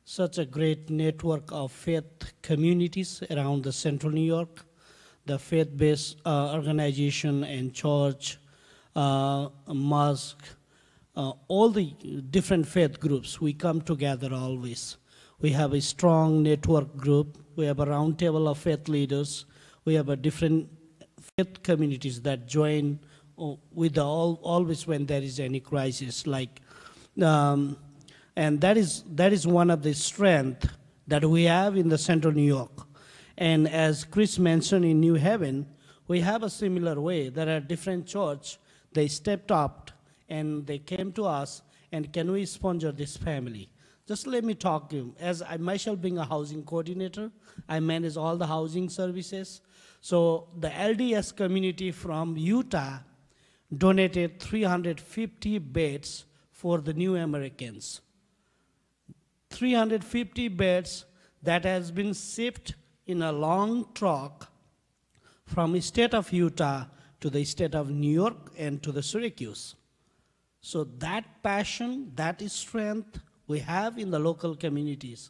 such a great network of faith communities around the central New York, the faith-based organization and church, mosque, all the different faith groups. We come together always. We have a strong network group. We have a round table of faith leaders. We have a different faith communities that join with always when there is any crisis, like. And that is one of the strengths that we have in the central New York. And as Chris mentioned in New Haven, we have a similar way. There are different churches, they stepped up and they came to us and can we sponsor this family? Just let me talk to you. As I myself being a housing coordinator, I manage all the housing services. So the LDS community from Utah donated 350 beds for the new Americans. 350 beds that has been shipped in a long truck from the state of Utah to the state of New York and to the Syracuse. So that passion, that is strength we have in the local communities.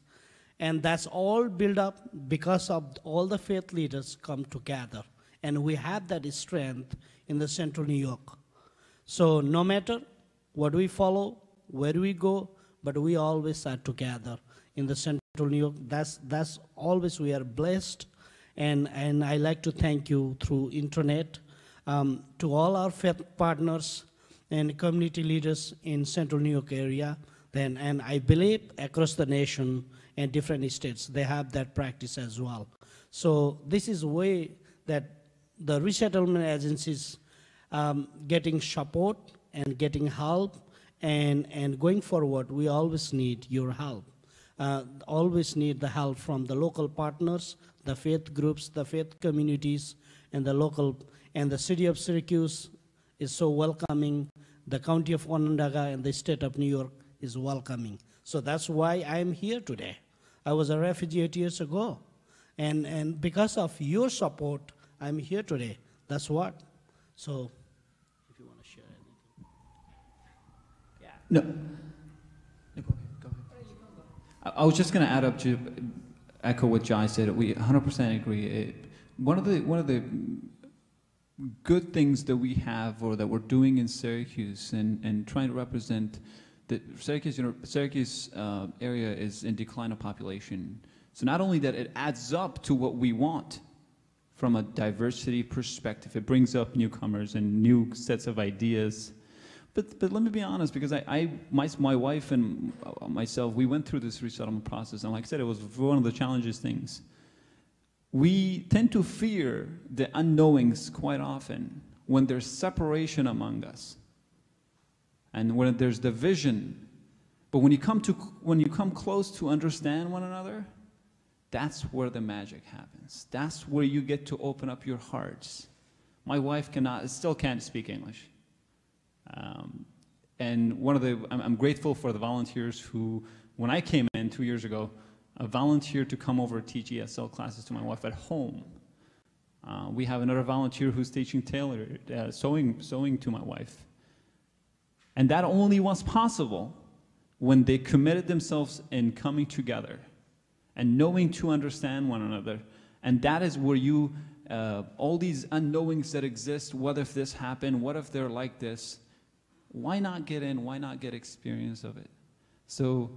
And that's all built up because of all the faith leaders come together. And we have that strength in the central New York. So no matter what we follow, where we go, but we always are together in the central New York. That's always we are blessed. And I like to thank you through internet to all our faith partners and community leaders in central New York area. And I believe across the nation and different states, they have that practice as well. So this is a way that the resettlement agencies getting support and getting help. And going forward, we always need your help. Always need the help from the local partners, the faith groups, the faith communities, and the local, and the city of Syracuse is so welcoming. The county of Onondaga and the state of New York is welcoming. So that's why I'm here today. I was a refugee 8 years ago. And because of your support, I'm here today. That's what. So. No. Go ahead. I was just going to add up to echo what Jai said. We 100% agree. One of the good things that we have, or that we're doing in Syracuse, and trying to represent the Syracuse area is in decline of population. So not only that, it adds up to what we want from a diversity perspective. It brings up newcomers and new sets of ideas. But let me be honest, because my wife and myself, we went through this resettlement process, and like I said, it was one of the challenges things. We tend to fear the unknowings quite often when there's separation among us, and when there's division. But when you come close to understand one another, that's where the magic happens. That's where you get to open up your hearts. My wife still can't speak English. And I'm grateful for the volunteers who, when I came in 2 years ago, volunteered to come over to teach ESL classes to my wife at home. We have another volunteer who's teaching sewing to my wife. And that only was possible when they committed themselves in coming together and knowing to understand one another. And that is where you all these unknowings that exist. What if this happened? What if they're like this? Why not get in? Why not get experience of it? So,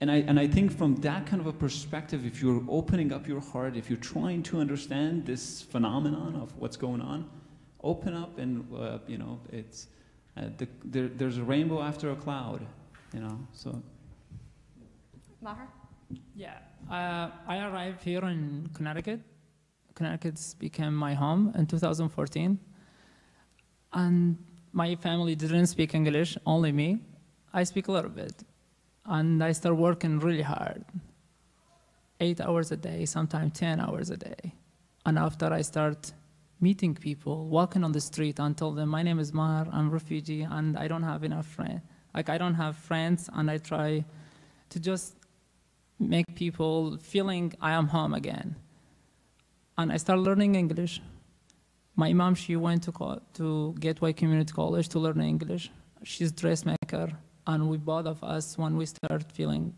and I think from that kind of a perspective, if you're opening up your heart, if you're trying to understand this phenomenon of what's going on, open up and, you know, it's, there's a rainbow after a cloud, you know, so. Maher? Yeah, I arrived here in Connecticut. Connecticut became my home in 2014. And my family didn't speak English, only me. I speak a little bit. And I start working really hard, 8 hours a day, sometimes 10 hours a day. And after I start meeting people, walking on the street and tell them, my name is Maher, I'm a refugee, and I don't have enough friends. Like, I don't have friends, and I try to just make people feeling I am home again. And I start learning English. My mom, she went to Gateway Community College to learn English. She's a dressmaker. And we both of us, when we start feeling,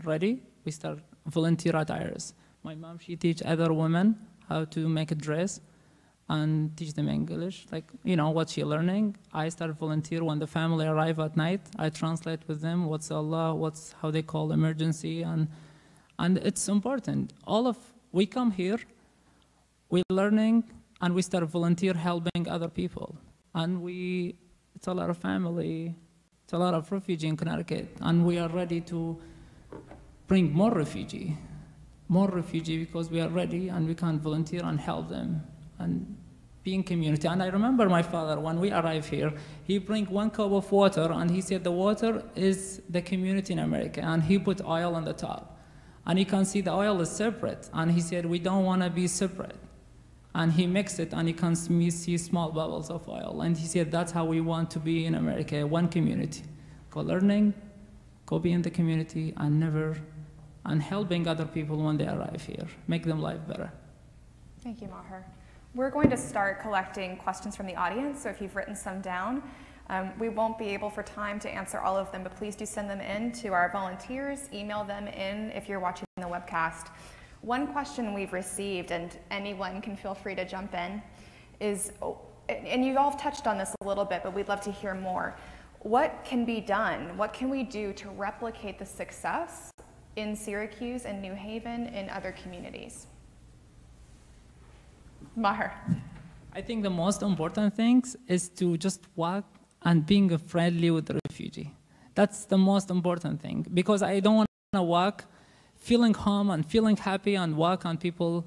ready, we start volunteer at IRIS. My mom, she teach other women how to make a dress and teach them English, like, you know, what she learning. I start volunteer when the family arrive at night. I translate with them what's Allah, how they call emergency, and it's important. We come here, we're learning, and we start volunteer helping other people. And it's a lot of family. It's a lot of refugee in Connecticut, and we are ready to bring more refugee because we are ready and we can volunteer and help them and be in community. And I remember my father, when we arrived here, he bring 1 cup of water and he said the water is the community in America, and he put oil on the top. And you can see the oil is separate, and he said we don't want to be separate. And he mixed it, and you can see small bubbles of oil. And he said, that's how we want to be in America, one community. Go learning, go be in the community, and helping other people when they arrive here, make them life better. Thank you, Maher. We're going to start collecting questions from the audience, so if you've written some down, we won't be able for time to answer all of them, but please do send them in to our volunteers, email them in if you're watching the webcast. One question we've received, and anyone can feel free to jump in, is, and you've all touched on this a little bit, but we'd love to hear more. What can be done? What can we do to replicate the success in Syracuse and New Haven in other communities? Maher. I think the most important thing is to just walk and being friendly with the refugee. That's the most important thing, because I don't want to walk feeling home and feeling happy and walk and people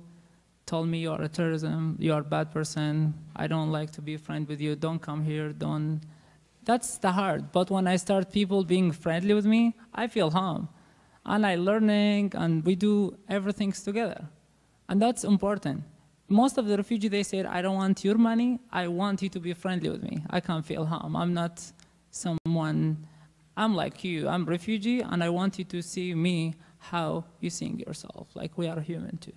told me you are a terrorism, you are a bad person, I don't like to be a friend with you, don't come here, don't. That's the hard. But when I start people being friendly with me, I feel home. And I learning and we do everything together. And that's important. Most of the refugees, they said, I don't want your money, I want you to be friendly with me. I can't feel home. I'm not someone, I'm like you, I'm a refugee and I want you to see me how you seeing yourself, like we are human too.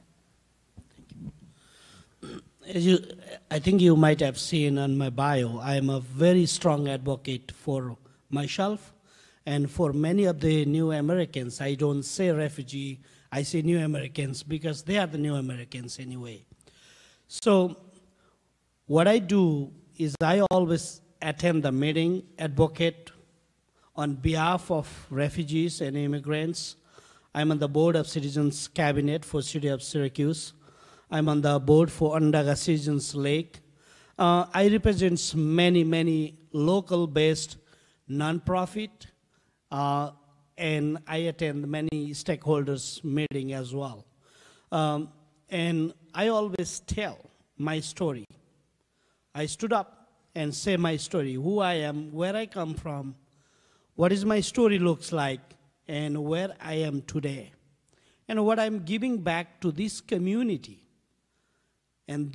Thank you. I think you might have seen on my bio, I am a very strong advocate for myself and for many of the new Americans. I don't say refugee, I say new Americans because they are the new Americans anyway. So what I do is I always attend the meeting, advocate on behalf of refugees and immigrants. I'm on the board of Citizens Cabinet for City of Syracuse. I'm on the board for Onondaga Citizens Lake. I represent many local-based nonprofit, and I attend many stakeholders meeting as well. And I always tell my story. I stood up and say my story, who I am, where I come from, what is my story looks like, and where I am today, and what I'm giving back to this community. And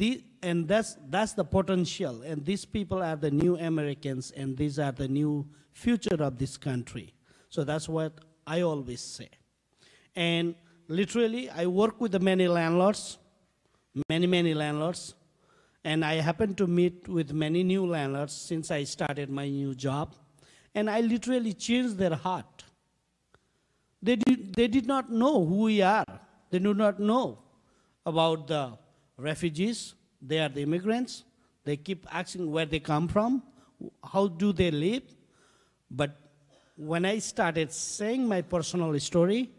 that's the potential, and these people are the new Americans, and these are the new future of this country. So that's what I always say. And literally, I work with many landlords, many landlords, and I happen to meet with many new landlords since I started my new job, and I literally changed their heart. They did not know who we are. They do not know about the refugees. They are the immigrants. They keep asking where they come from, how do they live. But when I started saying my personal story,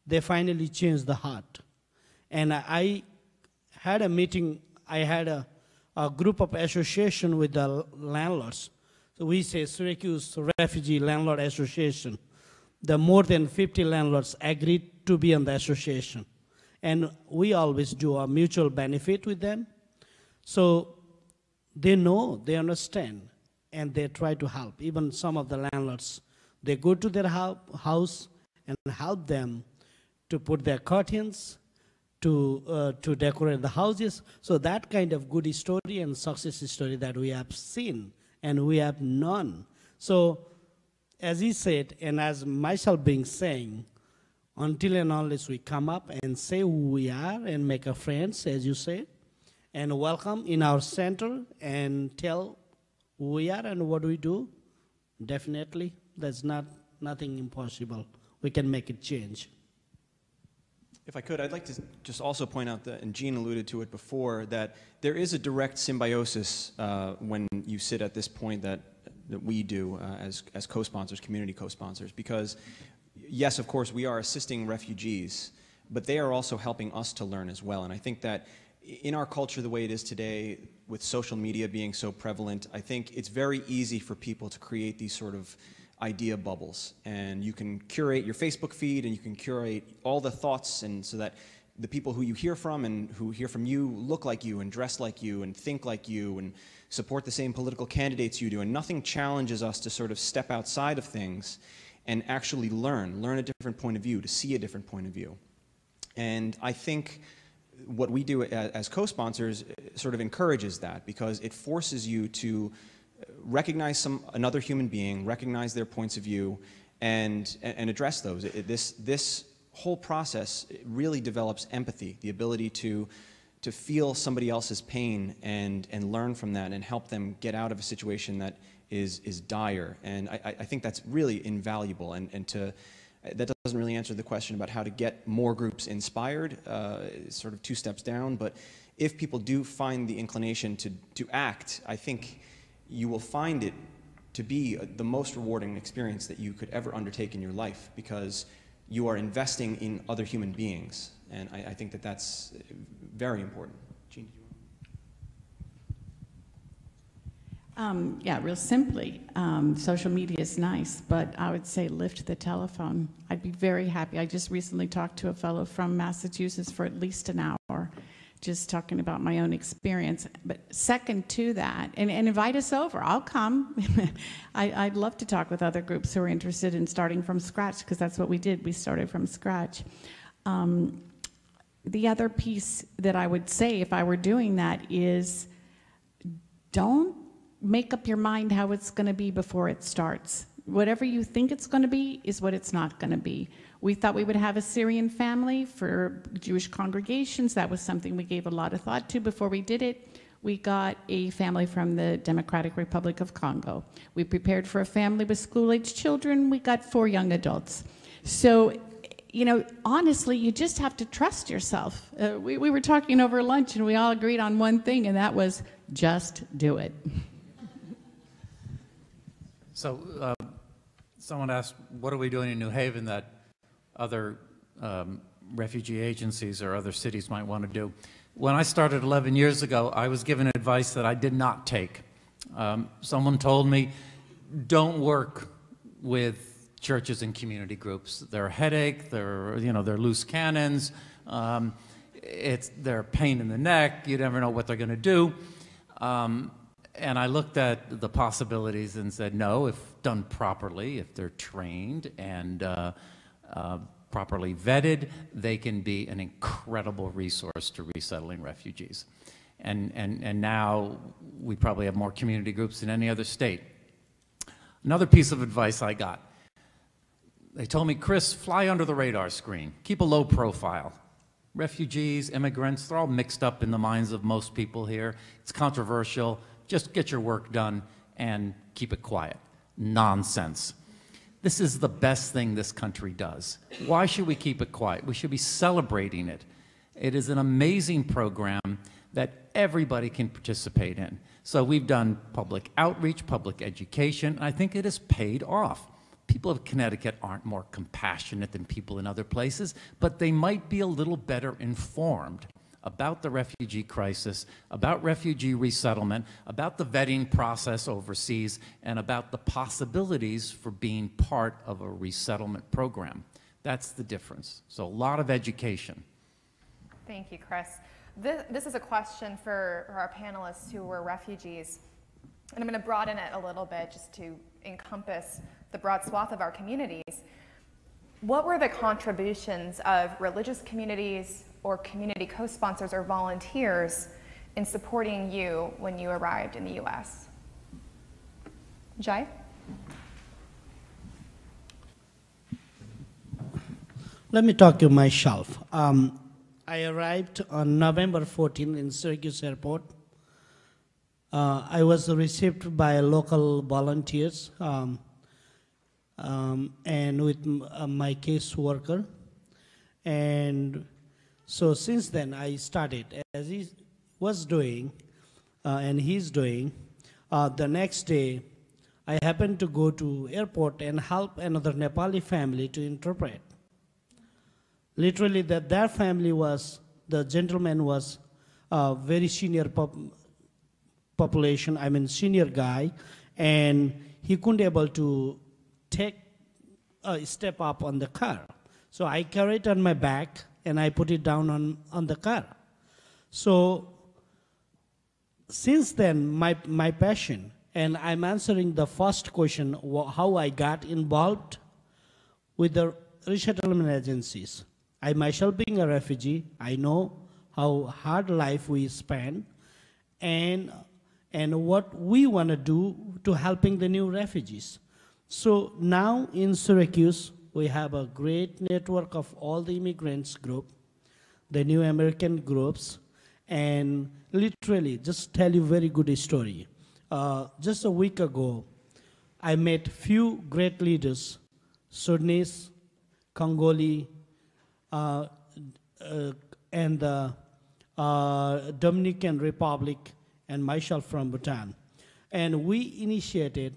they finally changed the heart. And I had a meeting, I had a group of association with the landlords. So we say Syracuse Refugee Landlord Association. The more than 50 landlords agreed to be on the association. And we always do a mutual benefit with them. So they know, they understand, and they try to help. Even some of the landlords, they go to their house and help them to put their curtains, to decorate the houses. So that kind of good story and success story that we have seen and we have known. So as he said, and as myself being saying, until and unless we come up and say who we are and make a friends, as you say, and welcome in our center and tell who we are and what we do, definitely there's nothing impossible. We can make it change. If I could, I'd like to just also point out that, and Jean alluded to it before, that there is a direct symbiosis when you sit at this point that we do as co-sponsors, community co-sponsors, because yes, of course, we are assisting refugees, but they are also helping us to learn as well. And I think that in our culture the way it is today, with social media being so prevalent, I think it's very easy for people to create these sort of idea bubbles, and you can curate your Facebook feed and you can curate all the thoughts, and so that the people who you hear from and who hear from you look like you and dress like you and think like you and support the same political candidates you do, and nothing challenges us to sort of step outside of things and actually learn a different point of view, to see a different point of view. And I think what we do as co-sponsors sort of encourages that, because it forces you to recognize another human being, recognize their points of view, and address those. This whole process really develops empathy, the ability to feel somebody else's pain and learn from that and help them get out of a situation that is dire. And I think that's really invaluable. And that doesn't really answer the question about how to get more groups inspired, sort of 2 steps down. But if people do find the inclination to act, I think you will find it to be the most rewarding experience that you could ever undertake in your life, because you are investing in other human beings. And I think that that's very important. Jean, did you want? Yeah, real simply, social media is nice, but I would say lift the telephone. I'd be very happy. I just recently talked to a fellow from Massachusetts for at least an hour, just talking about my own experience. But second to that, and invite us over. I'll come. I'd love to talk with other groups who are interested in starting from scratch, because that's what we did. We started from scratch. The other piece that I would say if I were doing that is, don't make up your mind how it's going to be before it starts. Whatever you think it's going to be is what it's not going to be. We thought we would have a Syrian family for Jewish congregations. That was something we gave a lot of thought to before we did it. We got a family from the Democratic Republic of Congo. We prepared for a family with school-aged children. We got 4 young adults. So, you know, honestly, you just have to trust yourself. We were talking over lunch, and we all agreed on one thing, and that was just do it. So someone asked, what are we doing in New Haven that other refugee agencies or other cities might want to do? When I started 11 years ago, I was given advice that I did not take. Someone told me, don't work with churches and community groups. They're a headache, they're loose cannons, they're a pain in the neck, you never know what they're going to do. And I looked at the possibilities and said, no, if done properly, if they're trained and properly vetted, they can be an incredible resource to resettling refugees. And now we probably have more community groups than any other state. Another piece of advice I got, they told me, Chris, fly under the radar screen. Keep a low profile. Refugees, immigrants, they're all mixed up in the minds of most people here. It's controversial. Just get your work done and keep it quiet. Nonsense. This is the best thing this country does. Why should we keep it quiet? We should be celebrating it. It is an amazing program that everybody can participate in. So we've done public outreach, public education, and I think it has paid off. People of Connecticut aren't more compassionate than people in other places, but they might be a little better informed about the refugee crisis, about refugee resettlement, about the vetting process overseas, and about the possibilities for being part of a resettlement program. That's the difference. So a lot of education. Thank you, Chris. This is a question for our panelists who were refugees, and I'm going to broaden it a little bit just to encompass the broad swath of our communities. What were the contributions of religious communities or community co-sponsors or volunteers in supporting you when you arrived in the U.S.? Jai? Let me talk to myself. I arrived on November 14 in Syracuse Airport. I was received by local volunteers and with my caseworker. And so since then I started, as he was doing and he's doing, the next day I happened to go to airport and help another Nepali family to interpret. Literally, their family was, the gentleman was a very senior population, senior guy, and he couldn't able to take a step up on the car. So I carried it on my back and I put it down on the car. So since then, my passion, and I'm answering the first question, how I got involved with the resettlement agencies. I myself being a refugee, I know how hard life we spend and what we want to do to helping the new refugees. So now in Syracuse, we have a great network of all the immigrants group, the new American groups, and literally, just tell you a very good story. Just a week ago, I met few great leaders, Sudanese, Congolese, and the Dominican Republic, and myself from Bhutan. And we initiated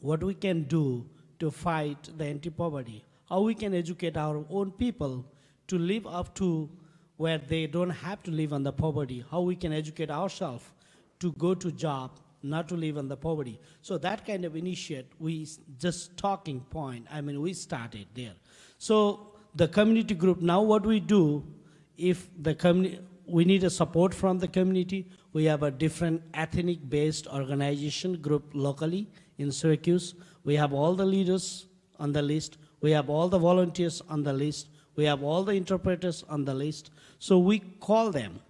what we can do to fight the anti-poverty, how we can educate our own people to live up to where they don't have to live on the poverty, how we can educate ourselves to go to job, not to live on the poverty. So that kind of initiate, we just talking point, we started there. So the community group, now what we do, if the community, we need a support from the community, we have a different ethnic-based organization group locally in Syracuse. We have all the leaders on the list. We have all the volunteers on the list. We have all the interpreters on the list. So we call them.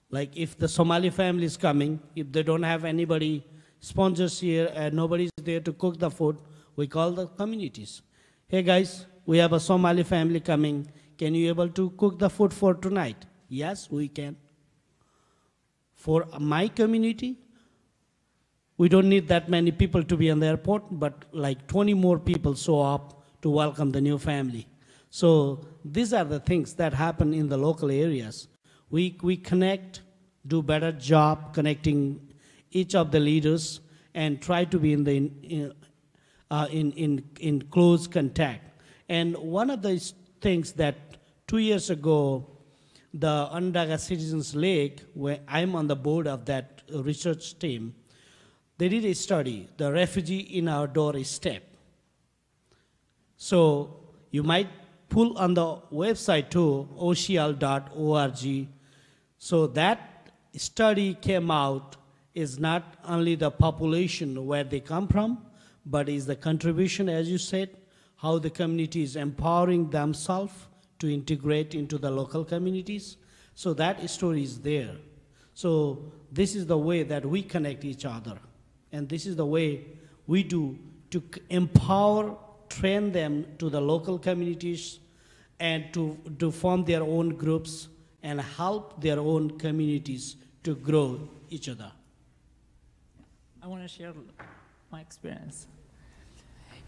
Like if the Somali family is coming, if they don't have anybody sponsors here and nobody's there to cook the food, we call the communities. Hey guys, we have a Somali family coming. Can you able to cook the food for tonight? Yes, we can. For my community, we don't need that many people to be in the airport, but like 20 more people show up to welcome the new family. So these are the things that happen in the local areas. We connect, do better job connecting each of the leaders, and try to be in close contact. And one of the things that 2 years ago, the Onondaga Citizens League, where I'm on the board of that research team, they did a study, the refugee in our doorstep. So you might pull on the website too, ocl.org. So that study came out is not only the population where they come from, but is the contribution, as you said, how the community is empowering themselves to integrate into the local communities. So that story is there. So this is the way that we connect each other. And this is the way we do to empower, train them to the local communities and to form their own groups and help their own communities to grow each other. I want to share my experience.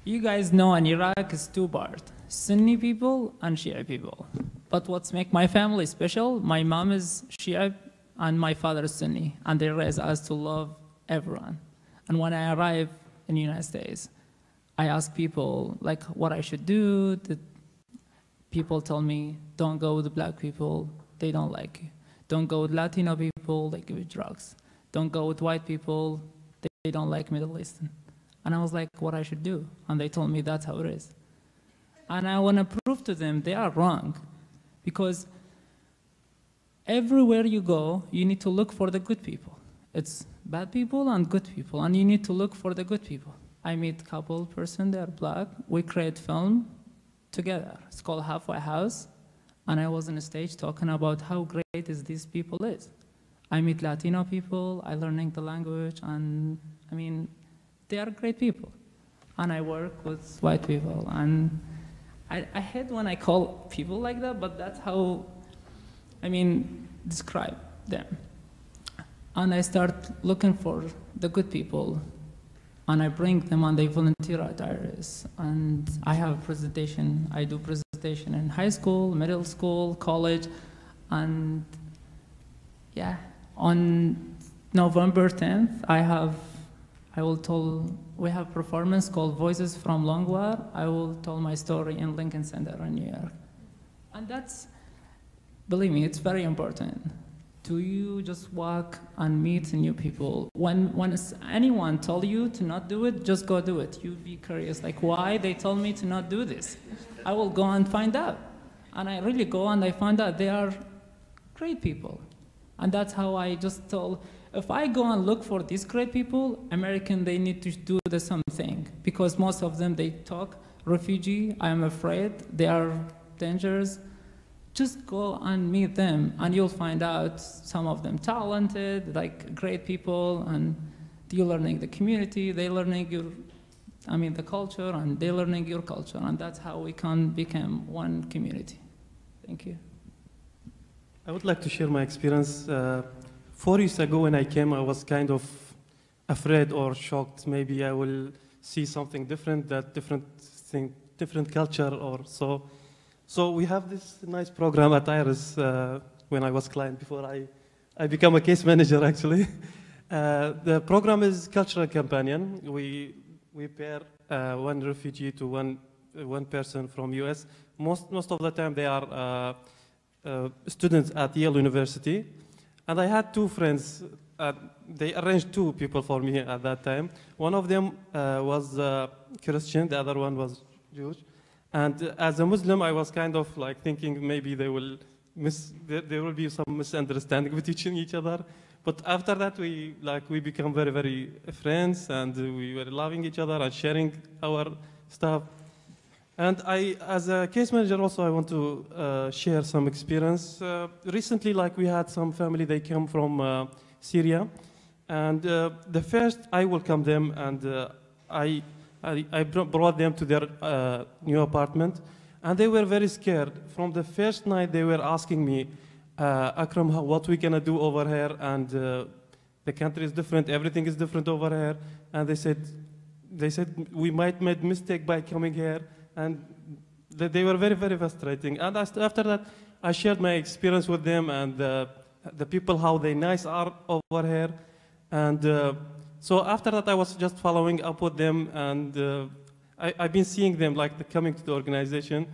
You guys know in Iraq is two parts, Sunni people and Shia people. But what's make my family special, my mom is Shia and my father is Sunni, and they raise us to love everyone. And when I arrive in the United States, I ask people like what I should do. People tell me, don't go with the black people, they don't like you. Don't go with Latino people, they give you drugs. Don't go with white people, they don't like Middle Eastern. And I was like, what I should do? And they told me that's how it is. And I want to prove to them they are wrong. Because everywhere you go, you need to look for the good people. It's bad people and good people, and you need to look for the good people. I meet a couple person, they're black. We create film together. It's called Halfway House. And I was on a stage talking about how great is these people is. I meet Latino people, I learning the language, and I mean, they are great people. And I work with white people. And I hate when I call people like that, but that's how, I mean, describe them. And I start looking for the good people, and I bring them and they volunteer at IRIS. And I have a presentation, I do presentation in high school, middle school, college, and yeah, on November 10th, we have performance called Voices from Long War. I will tell my story in Lincoln Center in New York. And that's, believe me, it's very important. Do you just walk and meet new people? When anyone tell you to not do it, just go do it. You be curious, like why they told me to not do this. I will go and find out. And I really go and I find out they are great people. And that's how I just told, if I go and look for these great people, American, they need to do the same thing. Because most of them, they talk refugee, I am afraid, they are dangerous. Just go and meet them, and you'll find out some of them talented, like great people, and you're learning the community, they're learning the culture, and they're learning your culture, and that's how we can become one community. Thank you. I would like to share my experience. 4 years ago when I came, I was kind of afraid or shocked. Maybe I will see something different, different culture or so. So we have this nice program at IRIS when I was client before I became a case manager actually. The program is Cultural Companion. We pair one refugee to one person from US. Most of the time they are students at Yale University. And I had two friends. They arranged two people for me at that time. One of them was Christian, the other one was Jewish. And as a Muslim, I was kind of like thinking maybe there will be some misunderstanding with each other. But after that, we become very, very friends, and we were loving each other and sharing our stuff. And as a case manager, also I want to share some experience. Recently, we had some family, they came from Syria, and the first I welcomed them, and I brought them to their new apartment, and they were very scared. From the first night, they were asking me, Akram, what we gonna do over here? And the country is different, everything is different over here. And they said we might make mistake by coming here, and they were very, very frustrating. And after that, I shared my experience with them and the people, how they nice are over here, and. So after that, I was just following up with them, and I've been seeing them coming to the organization,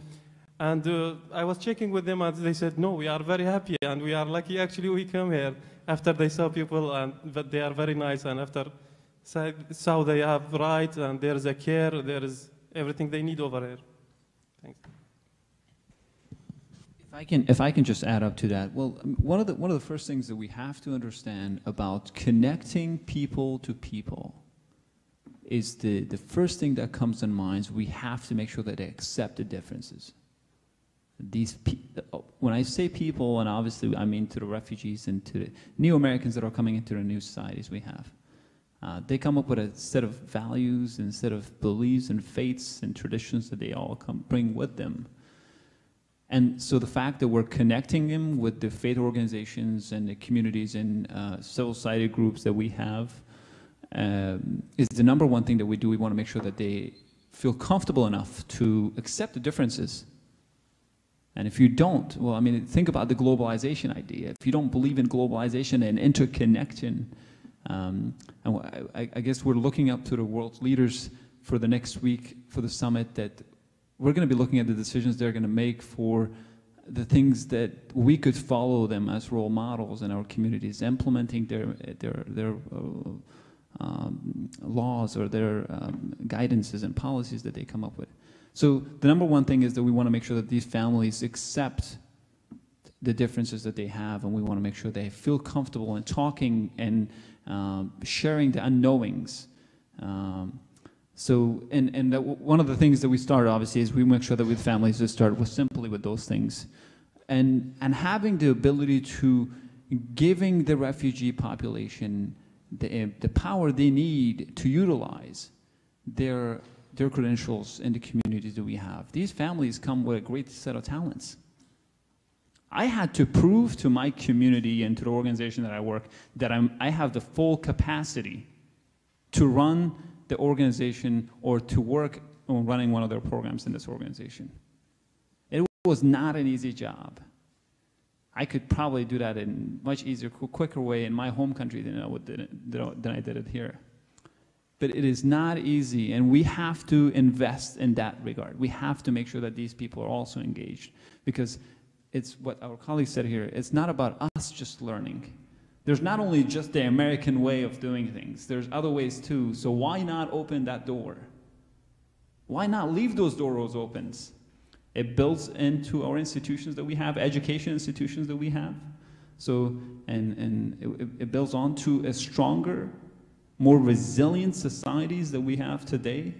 and I was checking with them, and they said, no, we are very happy, and we are lucky actually we come here after they saw people, but they are very nice, and after saw they have rights, and there is a care, there is everything they need over here. Thanks. If I can just add up to that, well, one of the first things that we have to understand about connecting people to people is the first thing that comes in mind is we have to make sure that they accept the differences. When I say people, and obviously I mean to the refugees and to the new Americans that are coming into the new societies we have, they come up with a set of values and a set of beliefs and faiths and traditions that they all bring with them. And so the fact that we're connecting them with the faith organizations and the communities and civil society groups that we have is the number one thing that we do. We want to make sure that they feel comfortable enough to accept the differences. And if you don't, well, I mean, think about the globalization idea. If you don't believe in globalization and interconnection, and I guess we're looking up to the world's leaders for the next week for the summit, that we're going to be looking at the decisions they're going to make for the things that we could follow them as role models in our communities, implementing their laws or their guidances and policies that they come up with. So the number one thing is that we want to make sure that these families accept the differences that they have, and we want to make sure they feel comfortable in talking and sharing the unknowings. One of the things that we started, obviously, is we make sure that with families to start with simply with those things, and having the ability to giving the refugee population the power they need to utilize their credentials in the communities that we have. These families come with a great set of talents. I had to prove to my community and to the organization that I work that I have the full capacity to run the organization or to work on running one of their programs in this organization. It was not an easy job. I could probably do that in a much easier, quicker way in my home country than I did it here. But it is not easy, and we have to invest in that regard. We have to make sure that these people are also engaged, because it's what our colleague said here. It's not about us just learning. There's not only just the American way of doing things. There's other ways too. So why not open that door? Why not leave those doors open? It builds into our institutions that we have, education institutions that we have. So, and it builds on to a stronger, more resilient societies that we have today.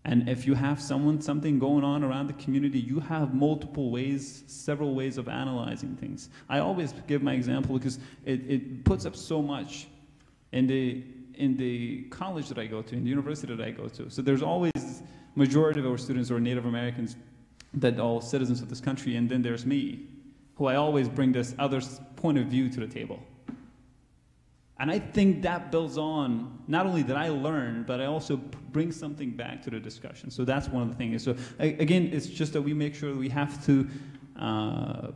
And if you have something going on around the community, you have multiple ways, several ways of analyzing things. I always give my example because it puts up so much in the college that I go to, in the university that I go to. So there's always majority of our students who are Native Americans that are all citizens of this country, and then there's me, who I always bring this other point of view to the table. And I think that builds on, not only that I learn, but I also bring something back to the discussion. So that's one of the things. So again, it's just that we make sure that we have to,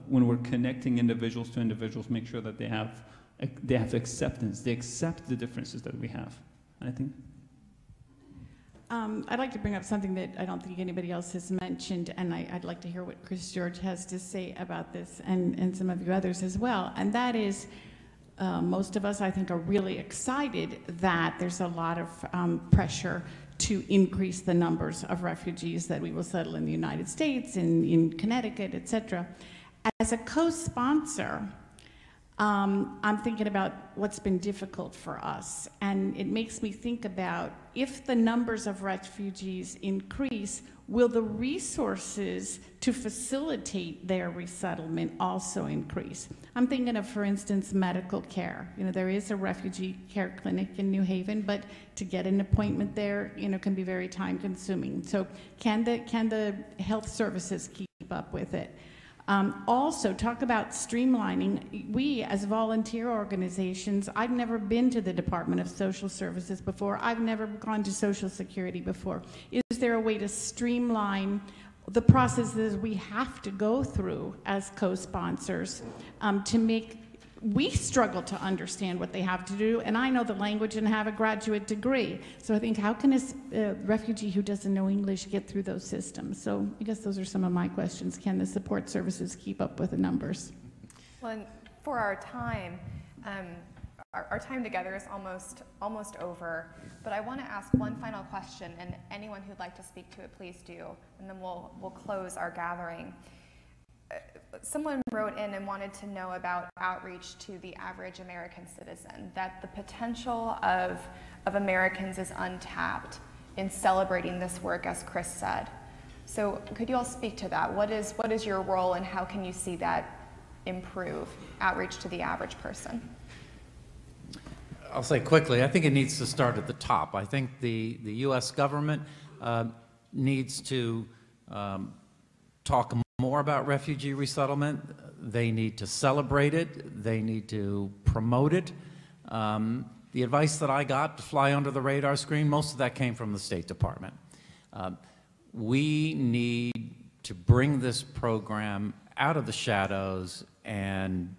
when we're connecting individuals to individuals, make sure that they have acceptance. They accept the differences that we have. I think. I'd like to bring up something that I don't think anybody else has mentioned, and I'd like to hear what Chris George has to say about this, and some of you others as well. And that is, most of us, I think, are really excited that there's a lot of pressure to increase the numbers of refugees that we will settle in the United States, in Connecticut, et cetera. As a co-sponsor, I'm thinking about what's been difficult for us, and it makes me think about, if the numbers of refugees increase, will the resources to facilitate their resettlement also increase? I'm thinking of, for instance, medical care. You know, there is a refugee care clinic in New Haven, but to get an appointment there, you know, can be very time consuming. So can the health services keep up with it? Also, talk about streamlining. We, as volunteer organizations, I've never been to the Department of Social Services before. I've never gone to Social Security before. Is there a way to streamline the processes we have to go through as co-sponsors to make, we struggle to understand what they have to do, and I know the language and have a graduate degree. So I think, how can a refugee who doesn't know English get through those systems? So I guess those are some of my questions. Can the support services keep up with the numbers? Well, and for our time, our time together is almost over, but I want to ask one final question, and anyone who'd like to speak to it, please do, and then we'll close our gathering. Someone wrote in and wanted to know about outreach to the average American citizen, that the potential of Americans is untapped in celebrating this work, as Chris said. So could you all speak to that? What is your role, and how can you see that improve outreach to the average person? I'll say quickly, I think it needs to start at the top. I think the U.S. government needs to talk more about refugee resettlement. They need to celebrate it. They need to promote it. The advice that I got to fly under the radar screen, most of that came from the State Department. We need to bring this program out of the shadows and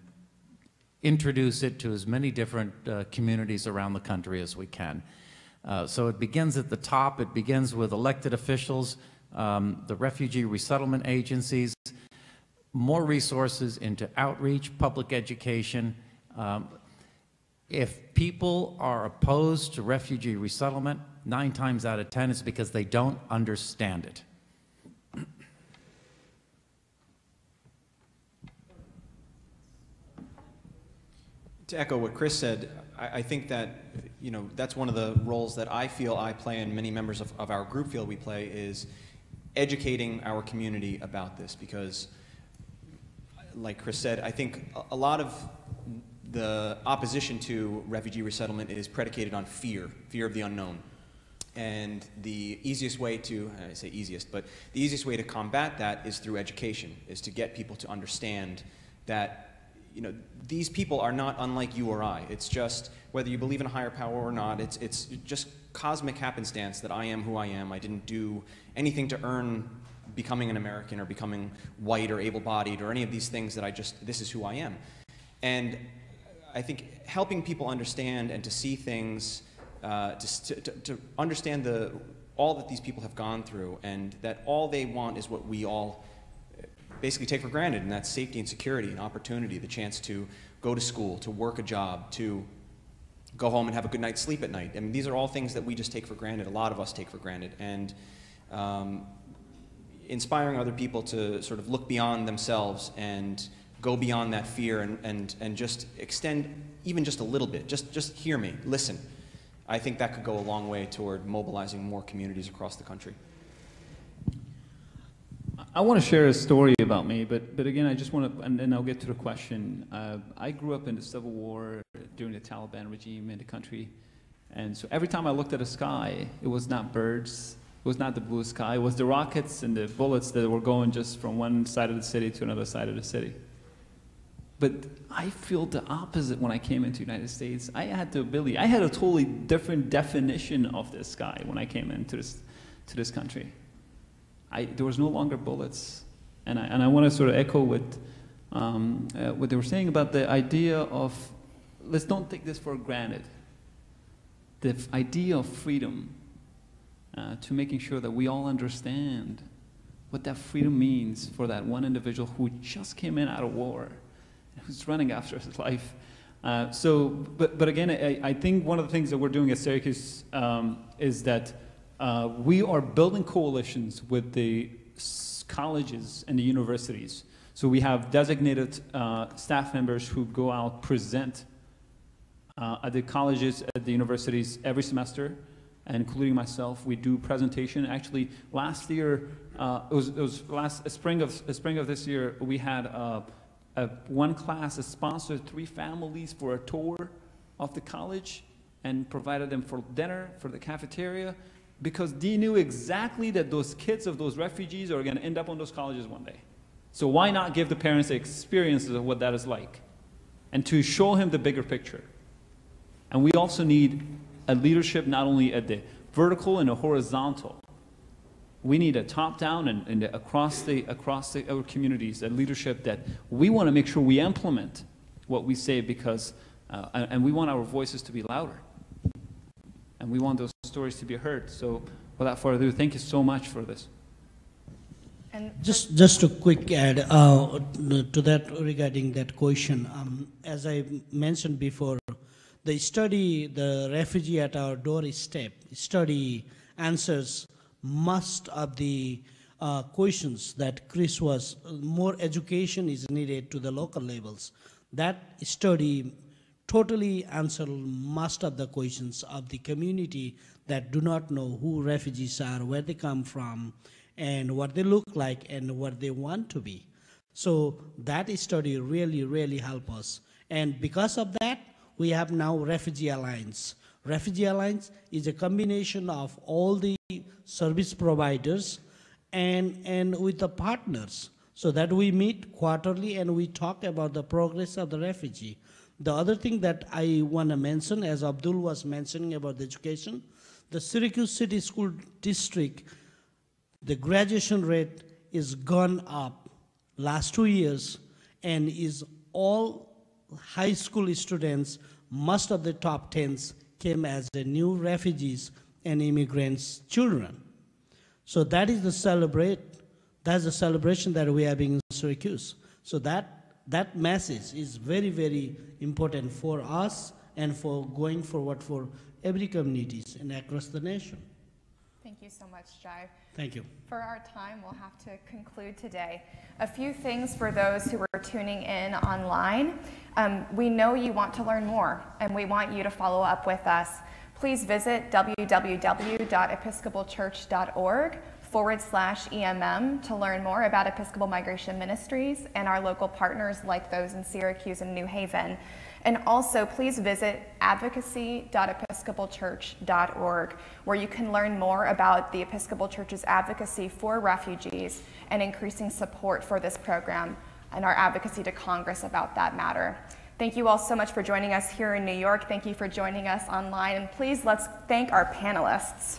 introduce it to as many different communities around the country as we can. So it begins at the top. It begins with elected officials, the refugee resettlement agencies, more resources into outreach, public education. If people are opposed to refugee resettlement, 9 times out of 10 it's because they don't understand it. To echo what Chris said, I think that, you know, that's one of the roles that I feel I play and many members of our group feel we play is educating our community about this, because like Chris said, I think a lot of the opposition to refugee resettlement is predicated on fear of the unknown. And the easiest way to, I say easiest, but the easiest way to combat that is through education, is to get people to understand that, you know, these people are not unlike you or I. It's just, whether you believe in a higher power or not, it's just cosmic happenstance that I am who I am. I didn't do anything to earn becoming an American or becoming white or able-bodied or any of these things that this is who I am. And I think helping people understand and to see things, to understand all that these people have gone through, and that all they want is what we all basically take for granted, and that's safety and security and opportunity, the chance to go to school, to work a job, to go home and have a good night's sleep at night. I mean, these are all things that we just take for granted, a lot of us take for granted. And inspiring other people to sort of look beyond themselves and go beyond that fear and just extend even just a little bit, just hear me, listen. I think that could go a long way toward mobilizing more communities across the country. I want to share a story about me, but again, I just want to, and then I'll get to the question. I grew up in the Civil War during the Taliban regime in the country, and so every time I looked at the sky, it was not birds, it was not the blue sky, it was the rockets and the bullets that were going just from one side of the city to another side of the city. But I feel the opposite when I came into the United States. I had the ability, I had a totally different definition of the sky when I came into this country. There was no longer bullets. And I want to sort of echo what they were saying about the idea of, let's don't take this for granted. The idea of freedom, to making sure that we all understand what that freedom means for that one individual who just came in out of war, who's running after his life. But again, I think one of the things that we're doing at Syracuse is that we are building coalitions with the colleges and the universities. So we have designated staff members who go out, present at the colleges, at the universities every semester, and including myself. We do presentation. Actually, last year, it was spring of this year, we had one class that sponsored 3 families for a tour of the college and provided them for dinner, for the cafeteria, because they knew exactly that those kids of those refugees are going to end up on those colleges one day. So why not give the parents the experiences of what that is like, and to show him the bigger picture. And we also need a leadership not only at the vertical and the horizontal. We need a top-down and across our communities, a leadership that we want to make sure we implement what we say, because, and we want our voices to be louder. And we want those stories to be heard. So without further ado, thank you so much for this. And just a quick add to that regarding that question. As I mentioned before, the study, the refugee at our doorstep study answers most of the questions that Chris was, more education is needed to the local levels. That study totally answered most of the questions of the community that do not know who refugees are, where they come from, and what they look like, and what they want to be. So that study really, really helped us. And because of that, we have now Refugee Alliance. Refugee Alliance is a combination of all the service providers and with the partners, so that we meet quarterly and we talk about the progress of the refugee. The other thing that I want to mention, as Abdul was mentioning about the education, the Syracuse City School District, the graduation rate is gone up last 2 years, and is all high school students, most of the top 10s came as the new refugees and immigrants children. So that's the celebration that we are having in Syracuse. So that message is very, very important for us and for going forward for every communities and across the nation. Thank you so much, Jai. Thank you. For our time, we'll have to conclude today. A few things for those who are tuning in online. We know you want to learn more, and we want you to follow up with us. Please visit www.episcopalchurch.org/EMM to learn more about Episcopal Migration Ministries and our local partners like those in Syracuse and New Haven. And also, please visit advocacy.episcopalchurch.org, where you can learn more about the Episcopal Church's advocacy for refugees and increasing support for this program and our advocacy to Congress about that matter. Thank you all so much for joining us here in New York. Thank you for joining us online. And please, let's thank our panelists.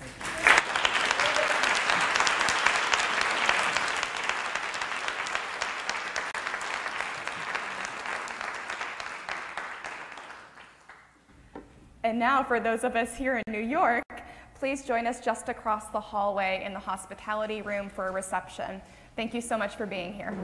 And now, for those of us here in New York, please join us just across the hallway in the hospitality room for a reception. Thank you so much for being here.